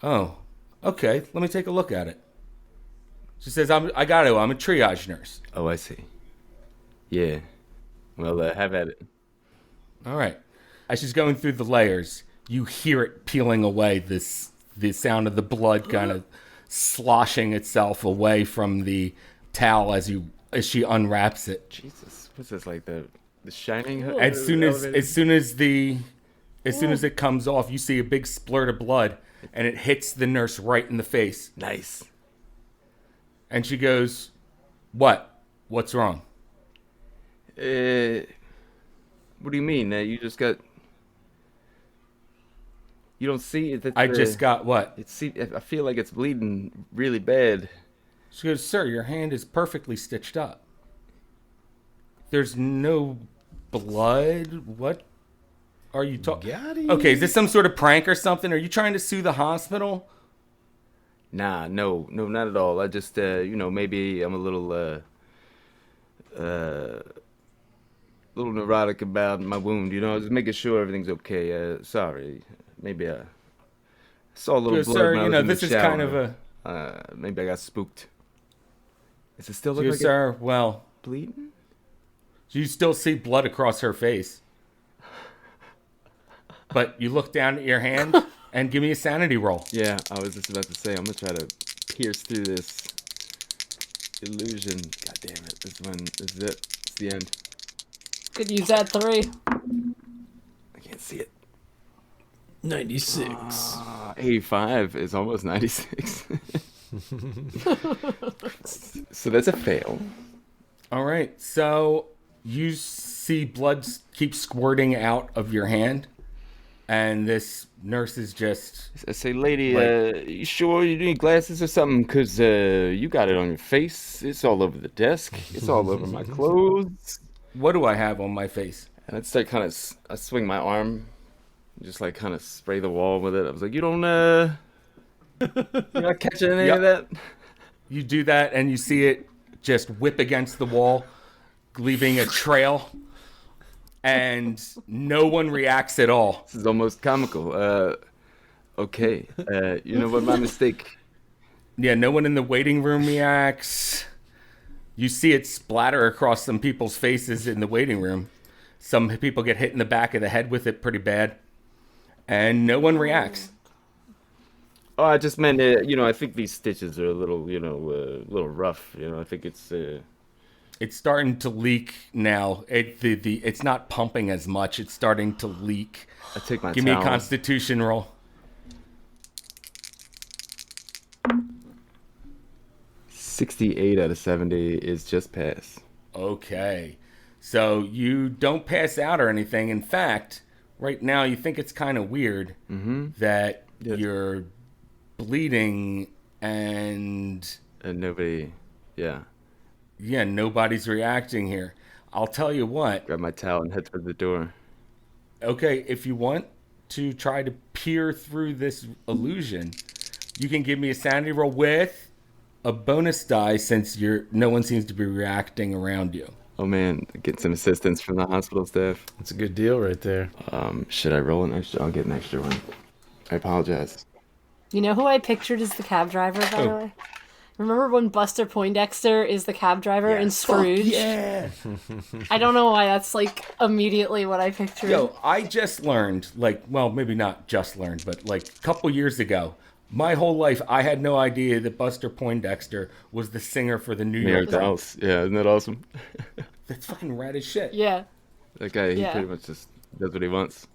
Oh, okay. Let me take a look at it. She says, I'm a triage nurse. Oh, I see. Yeah. Well, have at it. All right. As she's going through the layers, you hear it peeling away. The sound of the blood kind of sloshing itself away from the towel as she unwraps it. Jesus, what's this, like the Shining? As soon as it comes off, you see a big splurt of blood, and it hits the nurse right in the face. Nice. And she goes, "What? What's wrong?" What do you mean? You just got. You don't see it? I just got what? I feel like it's bleeding really bad. She goes, "Sir, your hand is perfectly stitched up. There's no blood. What are you talking?" Okay, is this some sort of prank or something? Are you trying to sue the hospital? Nah, no, not at all. I just, maybe I'm a little neurotic about my wound. Just making sure everything's okay. Sorry, maybe I saw a little Good, blood sir, when I was in the this is shower. kind of a... Maybe I got spooked. Does it still look Good, like sir, well, it's bleeding? you still see blood across her face. But you look down at your hand and give me a sanity roll. Yeah, I was just about to say, I'm gonna try to pierce through this illusion. God damn it! This is it. It's the end. Could use that 3. I can't see it. 96. 85 is almost 96. So that's a fail. All right, so you see blood keep squirting out of your hand, and this nurse is just... I say, lady, Like- you sure you need glasses or something? Because you got it on your face. It's all over the desk. It's all over my clothes. What do I have on my face? And I'd start kind of, I swing my arm, just like kind of spray the wall with it. I was like, you're not catching any of that? You do that, and you see it just whip against the wall, leaving a trail, and no one reacts at all. This is almost comical. Okay. You know what? My mistake. Yeah, no one in the waiting room reacts. You see it splatter across some people's faces in the waiting room. Some people get hit in the back of the head with it pretty bad, and no one reacts. Oh, I just meant, I think these stitches are a little, little rough. I think it's. It's starting to leak now. It's not pumping as much. It's starting to leak. I take my Give me a towel. Constitution roll. 68 out of 70 is just pass. Okay. So you don't pass out or anything. In fact, right now you think it's kind of weird that Yes. you're bleeding and And nobody, yeah. yeah, nobody's reacting here. I'll tell you what. Grab my towel and head toward the door. Okay, if you want to try to peer through this illusion, you can give me a sanity roll with a bonus die since no one seems to be reacting around you. Oh man, get some assistance from the hospital staff. That's a good deal right there. Should I roll an extra? I'll get an extra one. I apologize. You know who I pictured as the cab driver, by the way? Remember when Buster Poindexter is the cab driver in Scrooge? Yeah. I don't know why that's like immediately what I pictured. Yo, I just learned, maybe not just learned, but a couple years ago, my whole life I had no idea that Buster Poindexter was the singer for the New New York York Dolls. Dolls. Yeah, isn't that awesome? That's fucking rad as shit. Yeah. That guy, he Yeah. pretty much just does what he wants.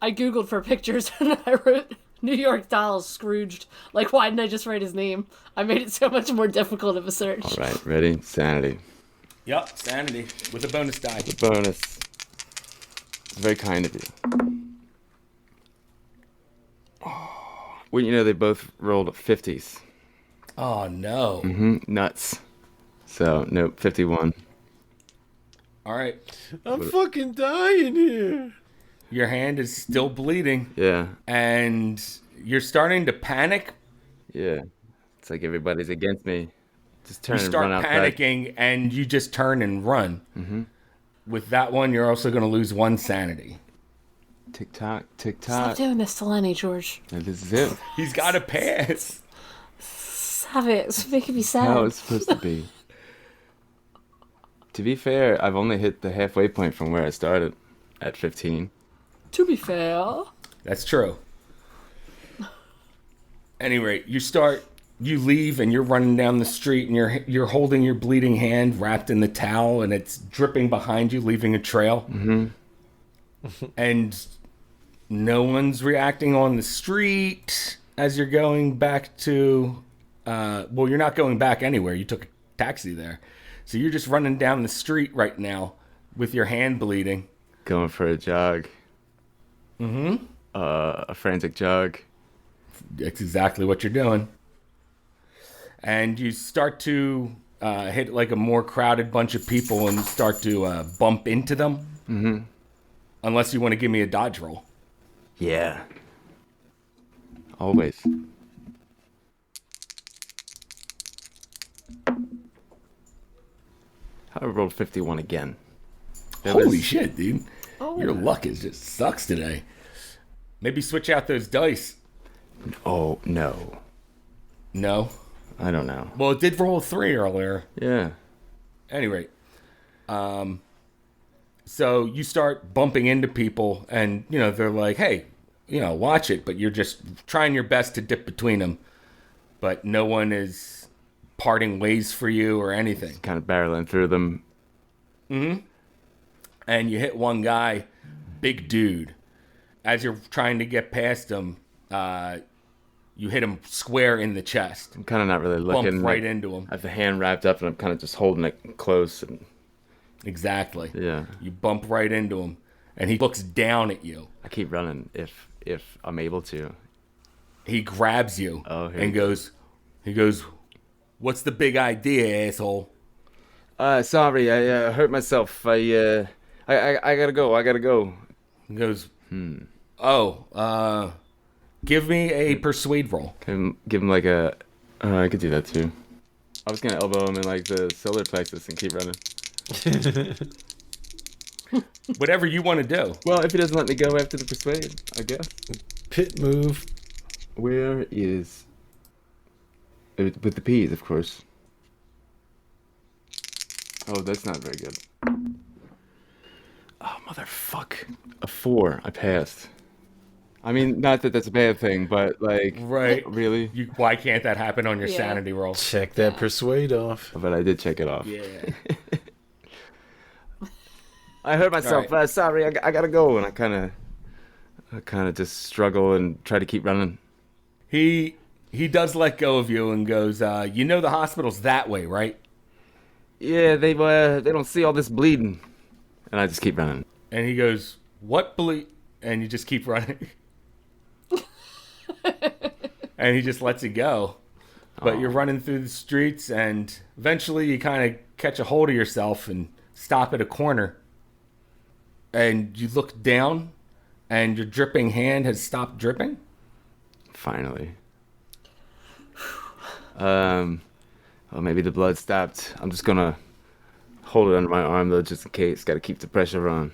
I googled for pictures and I wrote New York Dolls Scrooged. Like, why didn't I just write his name? I made it so much more difficult of a search. All right, ready? Sanity. Yep, sanity with a bonus die. The bonus. It's very kind of you. Well, they both rolled 50s. Oh no. Nuts. So, nope, 51. All right. I'm fucking dying here. Your hand is still bleeding, Yeah. and you're starting to panic. Yeah. It's like everybody's against me. Just turn You and start run outside. panicking, and you just turn and run. Mm-hmm. With that one, you're also going to lose 1 sanity. Tick tock, tick Stop tock. doing this to Lenny, George. And this is it. He's got to pass. Stop it. It's making me sad. How it's supposed to be. To be fair, I've only hit the halfway point from where I started at 15. To be fair. That's true. Anyway, you leave, and you're running down the street, and you're holding your bleeding hand wrapped in the towel, and it's dripping behind you, leaving a trail. Mm-hmm. And no one's reacting on the street as you're going back to. Well, you're not going back anywhere. You took a taxi there, so you're just running down the street right now with your hand bleeding. Going for a jog. Mm-hmm. A frantic jog. That's exactly what you're doing. And you start to hit like a more crowded bunch of people and start to bump into them. Mm-hmm. Unless you want to give me a dodge roll. Yeah. Always. I rolled 51 again. Holy shit, dude. Your luck just sucks today. Maybe switch out those dice. Oh, no. No? I don't know. Well, it did roll a 3 earlier. Yeah. Anyway. So you start bumping into people, and, they're like, hey, watch it. But you're just trying your best to dip between them. But no one is parting ways for you or anything. Kind of barreling through them. Mm-hmm. And you hit one guy, big dude. As you're trying to get past him, you hit him square in the chest. I'm kind of not really looking. Bump right into him. I have the hand wrapped up, and I'm kind of just holding it close. And exactly. Yeah. You bump right into him, and he looks down at you. I keep running if I'm able to. He grabs you and goes. he goes, "What's the big idea, asshole?" Sorry, I hurt myself. I gotta go. He goes, "Oh, give me a persuade roll." Can give him like a. I could do that too. I was gonna elbow him in like the solar plexus and keep running. Whatever you want to do. Well, if he doesn't let me go after the persuade, I guess. Pit move. Where is... With the P's, of course. Oh, that's not very good. Oh, motherfuck. A 4. I passed. I mean, not that that's a bad thing, but like... Right. Really? Why can't that happen on your Yeah. sanity roll? Check that persuade off. But I did check it off. Yeah. I hurt myself. Right. Sorry, I gotta go. And I kind of just struggle and try to keep running. He does let go of you and goes, the hospital's that way, right? Yeah, they don't see all this bleeding. And I just keep running. And he goes, what bleed? And you just keep running. And he just lets you go. But you're running through the streets, and eventually you kind of catch a hold of yourself and stop at a corner. And you look down, and your dripping hand has stopped dripping. Finally. Well, maybe the blood stopped. I'm just gonna hold it under my arm though, just in case. Got to keep the pressure on.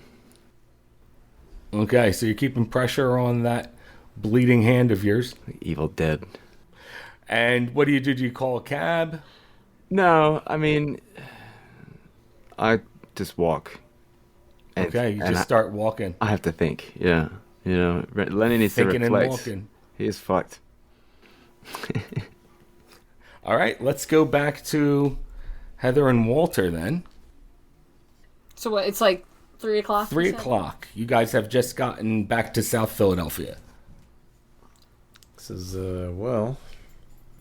Okay, so you're keeping pressure on that bleeding hand of yours. Evil Dead. And what do? Do you call a cab? No, I mean, I just walk. And, Okay, you just start walking. I have to think. Yeah, Lenny needs Thinking to and reflect. walking. He is fucked. All right, let's go back to Heather and Walter then. So what? It's like 3 o'clock. 3 you said? o'clock. You guys have just gotten back to South Philadelphia. This is, well,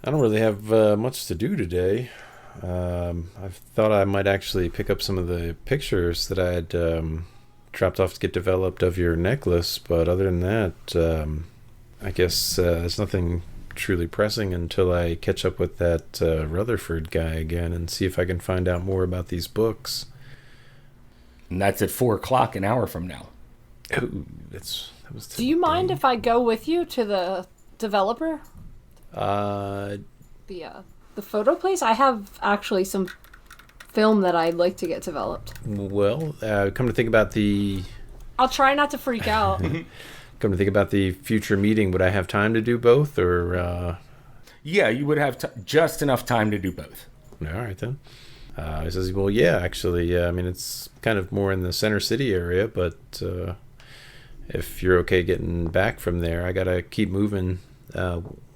I don't really have much to do today. I thought I might actually pick up some of the pictures that I had dropped off to get developed of your necklace, but other than that, I guess there's nothing truly pressing until I catch up with that Rutherford guy again and see if I can find out more about these books. And that's at 4 o'clock an hour from now. Oh, that was Do you mind if I go with you to the developer? Uh, The photo place? I have actually some film that I'd like to get developed. well, come to think about the I'll try not to freak out. future meeting, would I have time to do both, or? Yeah, you would have just enough time to do both. All right then. He says, well, yeah, actually, I mean, it's kind of more in the center city area, but if you're okay getting back from there, I gotta keep moving.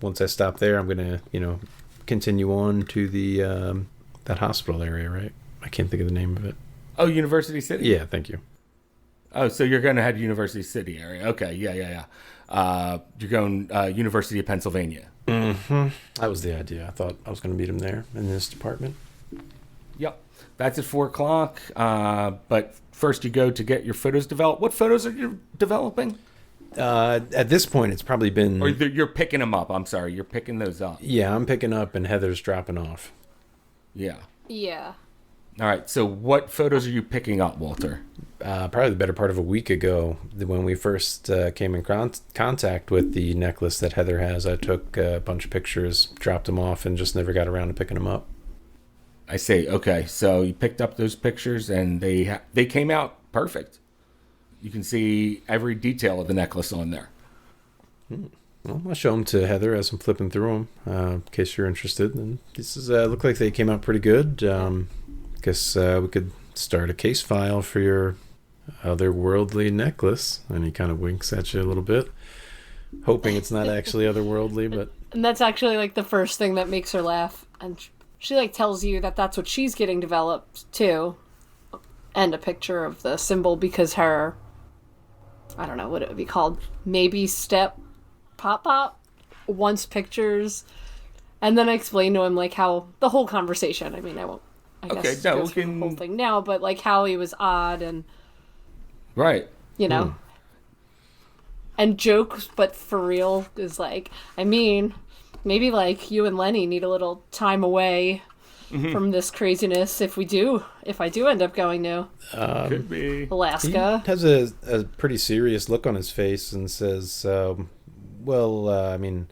Once I stop there, I'm gonna, continue on to the that hospital area, right? I can't think of the name of it. Oh, University City? Yeah, thank you. Oh, so you're going to head University City area. Okay, yeah. You're going University of Pennsylvania. Mm-hmm. That was the idea. I thought I was going to meet him there in this department. Yep. That's at 4 o'clock. But first you go to get your photos developed. What photos are you developing? At this point, it's probably been... Or you're picking them up. I'm sorry. You're picking those up. Yeah, I'm picking up and Heather's dropping off. Yeah. Yeah. All right. So what photos are you picking up, Walter? Probably the better part of a week ago, when we first came in contact with the necklace that Heather has. I took a bunch of pictures, dropped them off, and just never got around to picking them up. I see. Okay. So you picked up those pictures, and they came out perfect. You can see every detail of the necklace on there. Well, I'll show them to Heather as I'm flipping through them, in case you're interested. And this is look like they came out pretty good. Guess we could start a case file for your otherworldly necklace. And he kind of winks at you a little bit, hoping it's not actually otherworldly. But And that's actually like the first thing that makes her laugh. And she like tells you that that's what she's getting developed too. And a picture of the symbol because her, I don't know what it would be called, maybe step pop wants pictures. And then I explained to him like how the whole conversation, I mean, I guess go through the whole thing now, but like how he was odd and Right. and jokes, but for real is like, I mean, maybe like you and Lenny need a little time away from this craziness if I do end up going to Could be. Alaska. he has a pretty serious look on his face and says, well, I mean,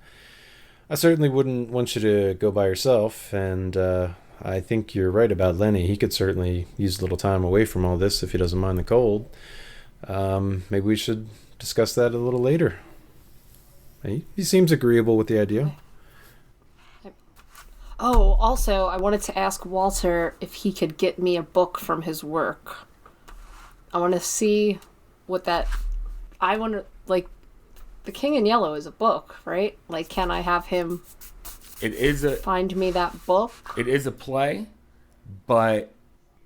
I certainly wouldn't want you to go by yourself, and I think you're right about Lenny. He could certainly use a little time away from all this if he doesn't mind the cold. Maybe we should discuss that a little later. He seems agreeable with the idea. Oh, also, I wanted to ask Walter if he could get me a book from his work. I want to see what that... I want to, like, The King in Yellow is a book, right? Like, can I have him find me that book? It is a play, but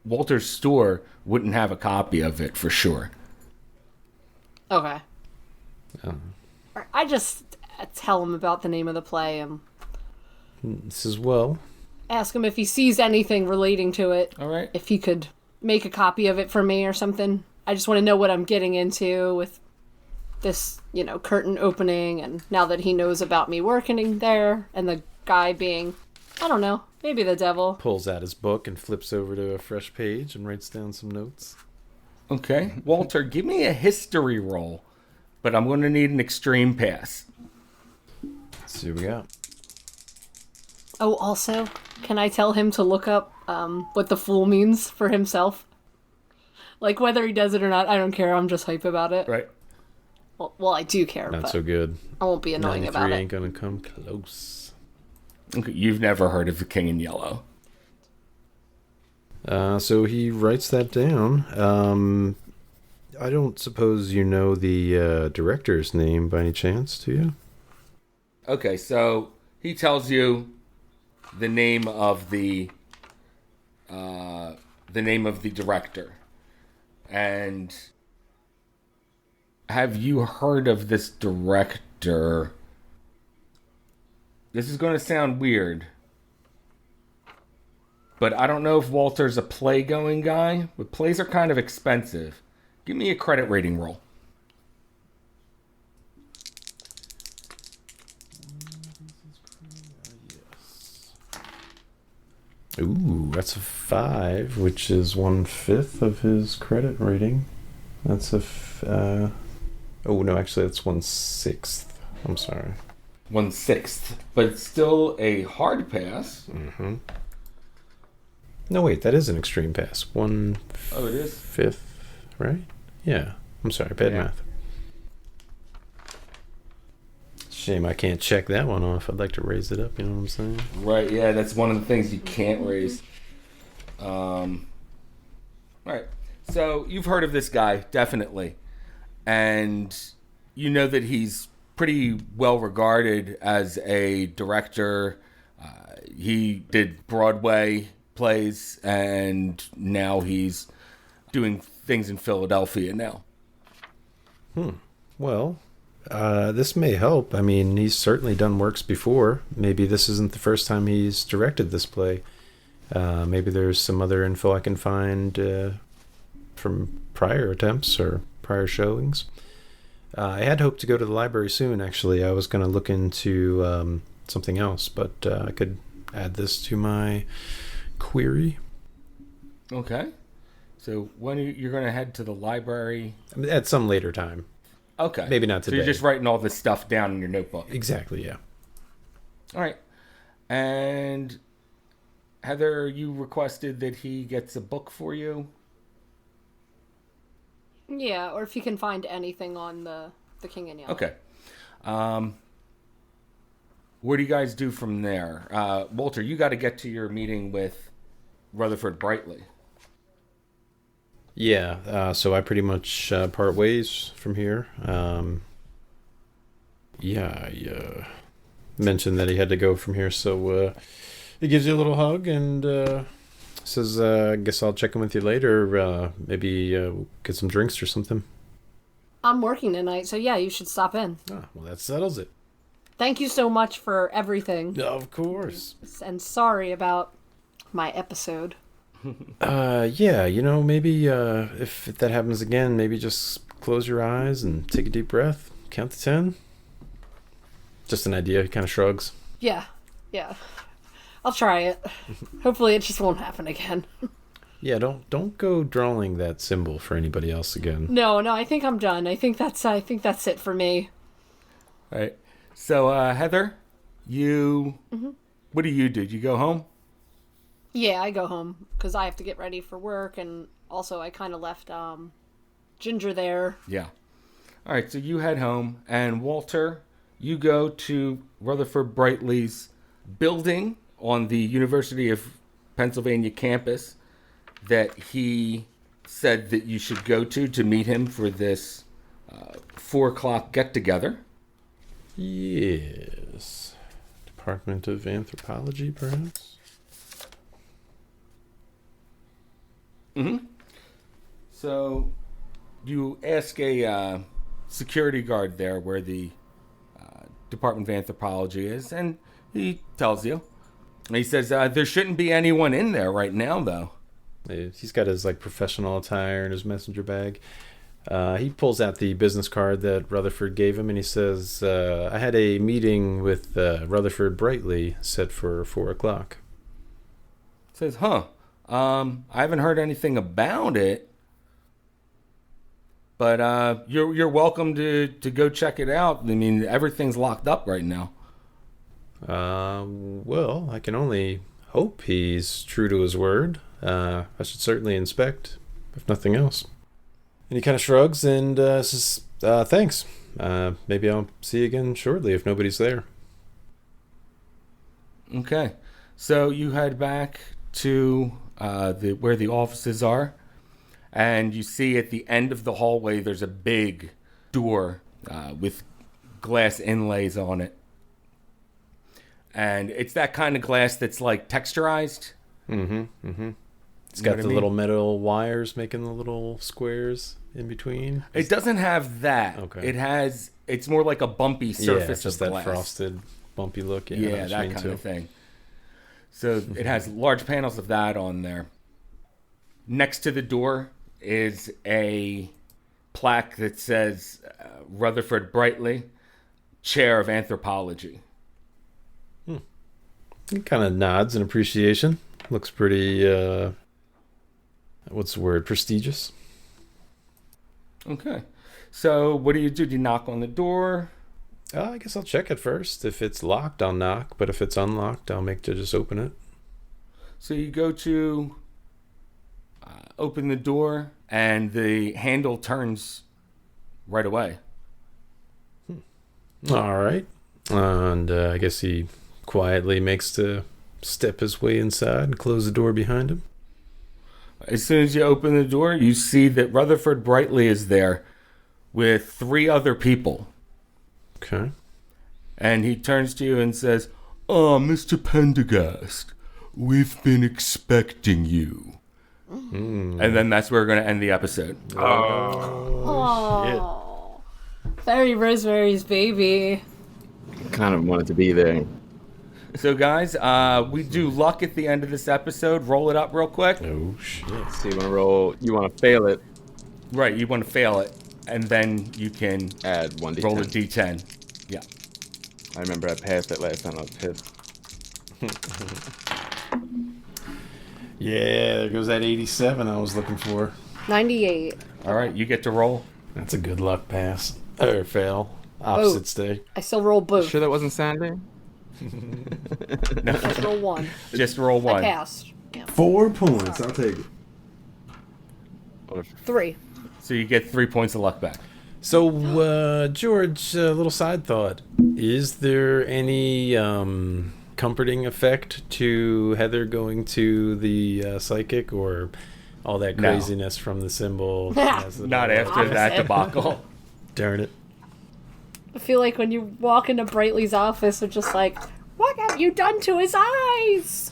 Walter's store wouldn't have a copy of it for sure. Okay. I just tell him about the name of the play and This is well. ask him if he sees anything relating to it. All right. If he could make a copy of it for me or something. I just want to know what I'm getting into with this, curtain opening, and now that he knows about me working there and the guy being, I don't know, maybe the devil. Pulls out his book and flips over to a fresh page and writes down some notes. Okay. Walter, give me a history roll, but I'm going to need an extreme pass. Let's see what we got. Oh, also, can I tell him to look up what the fool means for himself? Like, whether he does it or not, I don't care. I'm just hype about it. Right. Well, I do care, Not but so good. I won't be annoying 93 about ain't it. gonna come close. Okay. You've never heard of the King in Yellow. So he writes that down. I don't suppose you know the director's name by any chance, do you? Okay, so he tells you the name of the director. And have you heard of this director? This is going to sound weird, but I don't know if Walter's a play-going guy, but plays are kind of expensive. Give me a credit rating roll. Ooh, that's a 5, which is 1/5 of his credit rating. That's oh no, actually that's 1/6. I'm sorry. 1/6, but it's still a hard pass. Mm-hmm. No, wait, that is an extreme pass. 1/5, Oh, it is? right? Yeah. I'm sorry, bad Yeah. math. Shame I can't check that one off. I'd like to raise it up, you know what I'm saying? Right, yeah, that's one of the things you can't raise. Right. So you've heard of this guy, definitely. And you know that he's pretty well regarded as a director. He did Broadway plays, and now he's doing things in Philadelphia now. Well, this may help. I mean, he's certainly done works before. Maybe this isn't the first time he's directed this play. Maybe there's some other info I can find from prior attempts or prior showings. I had hoped to go to the library soon, actually. I was going to look into something else, but I could add this to my query. Okay. So when you're going to head to the library? At some later time. Okay. Maybe not today. So you're just writing all this stuff down in your notebook. Exactly, yeah. All right. And Heather, you requested that he gets a book for you? Yeah, or if you can find anything on the King in Yellow. Okay. What do you guys do from there? Walter, you got to get to your meeting with Rutherford Brightly. Yeah, so I pretty much part ways from here. I mentioned that he had to go from here, so he gives you a little hug and says, I guess I'll check in with you later. Maybe we'll get some drinks or something. I'm working tonight, so yeah, you should stop in. Ah, well, that settles it. Thank you so much for everything. Of course. And sorry about my episode. Yeah, maybe if that happens again, maybe just close your eyes and take a deep breath. Count to 10. Just an idea. He kind of shrugs. Yeah. I'll try it. Hopefully it just won't happen again. Yeah, don't go drawing that symbol for anybody else again. No, I think I'm done. I think that's it for me. All right. So, Heather, you... Mm-hmm. What do? Do you go home? Yeah, I go home because I have to get ready for work, and also I kind of left Ginger there. Yeah. All right, so you head home, and Walter, you go to Rutherford Brightly's building on the University of Pennsylvania campus that he said that you should go to meet him for this 4 o'clock get-together. Yes. Department of Anthropology, perhaps? Mm-hmm. So you ask a security guard there where the Department of Anthropology is, and he tells you. And he says there shouldn't be anyone in there right now, though. He's got his professional attire in his messenger bag. He pulls out the business card that Rutherford gave him, and he says, I had a meeting with Rutherford Brightly set for 4 o'clock. Says, I haven't heard anything about it, but you're welcome to go check it out. I mean, everything's locked up right now. Well, I can only hope he's true to his word. I should certainly inspect, if nothing else. And he kind of shrugs and says, thanks. Maybe I'll see you again shortly if nobody's there. Okay. So you head back to where the offices are, and you see at the end of the hallway there's a big door with glass inlays on it. And it's that kind of glass that's texturized. Mm-hmm. It's got the little metal wires making the little squares in between. It doesn't have that. Okay. It's more like a bumpy surface just of that glass. frosted, bumpy look. Yeah, that kind of thing. So it has large panels of that on there. Next to the door is a plaque that says Rutherford Brightly, Chair of Anthropology. He kind of nods in appreciation. Looks pretty, what's the word? Prestigious? Okay. So what do? Do you knock on the door? I guess I'll check it first. If it's locked, I'll knock. But if it's unlocked, I'll make to just open it. So you go to open the door, and the handle turns right away. All right. And I guess he quietly makes to step his way inside and close the door behind him. As soon as you open the door, you see that Rutherford Brightly is there with 3 other people. Okay. And he turns to you and says, Mr. Pendergast, we've been expecting you. And then that's where we're going to end the episode. Oh, very Rosemary's Baby. Kind of wanted to be there. So, guys, we do luck at the end of this episode. Roll it up real quick. Oh, shit. So you want to roll? You want to fail it? Right, you want to fail it. And then you can Add 1d10. roll a d10. Yeah. I remember I passed it last time I was pissed. Yeah, there goes that 87 I was looking for. 98. All right, you get to roll. That's a good luck pass. Or fail. Opposites day. I still roll both. Sure that wasn't Saturday? Just roll 1. Just roll I one. passed. Yeah. 4 points. I'll take it. 3. So you get 3 points of luck back. So, George, a little side thought. Is there any comforting effect to Heather going to the psychic, or all that No. craziness from the symbol? Not after that debacle. Darn it. I feel like when you walk into Brightly's office, it's just like, what have you done to his eyes?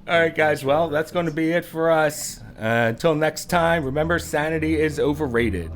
All right, guys. Well, that's going to be it for us. Until next time, remember, sanity is overrated.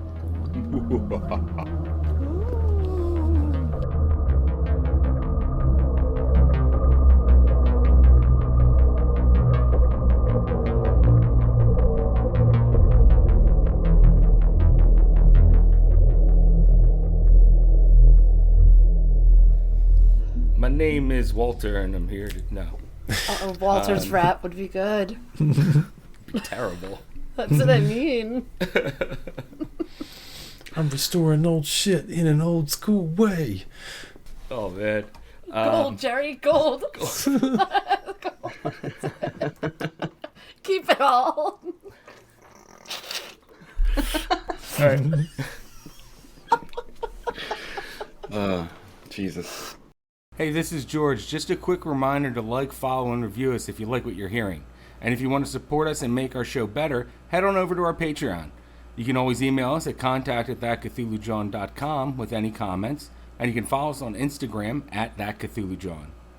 My name is Walter, and I'm here to... No. Uh-oh, Walter's rap would be good. Be terrible. That's what I mean. I'm restoring old shit in an old school way. Oh, man. Gold, Jerry, gold. Keep it all. All right. Jesus. Hey, this is George. Just a quick reminder to like, follow, and review us if you like what you're hearing. And if you want to support us and make our show better, head on over to our Patreon. You can always email us at contact@thatcthulhujohn.com with any comments. And you can follow us on Instagram @thatcthulhujohn.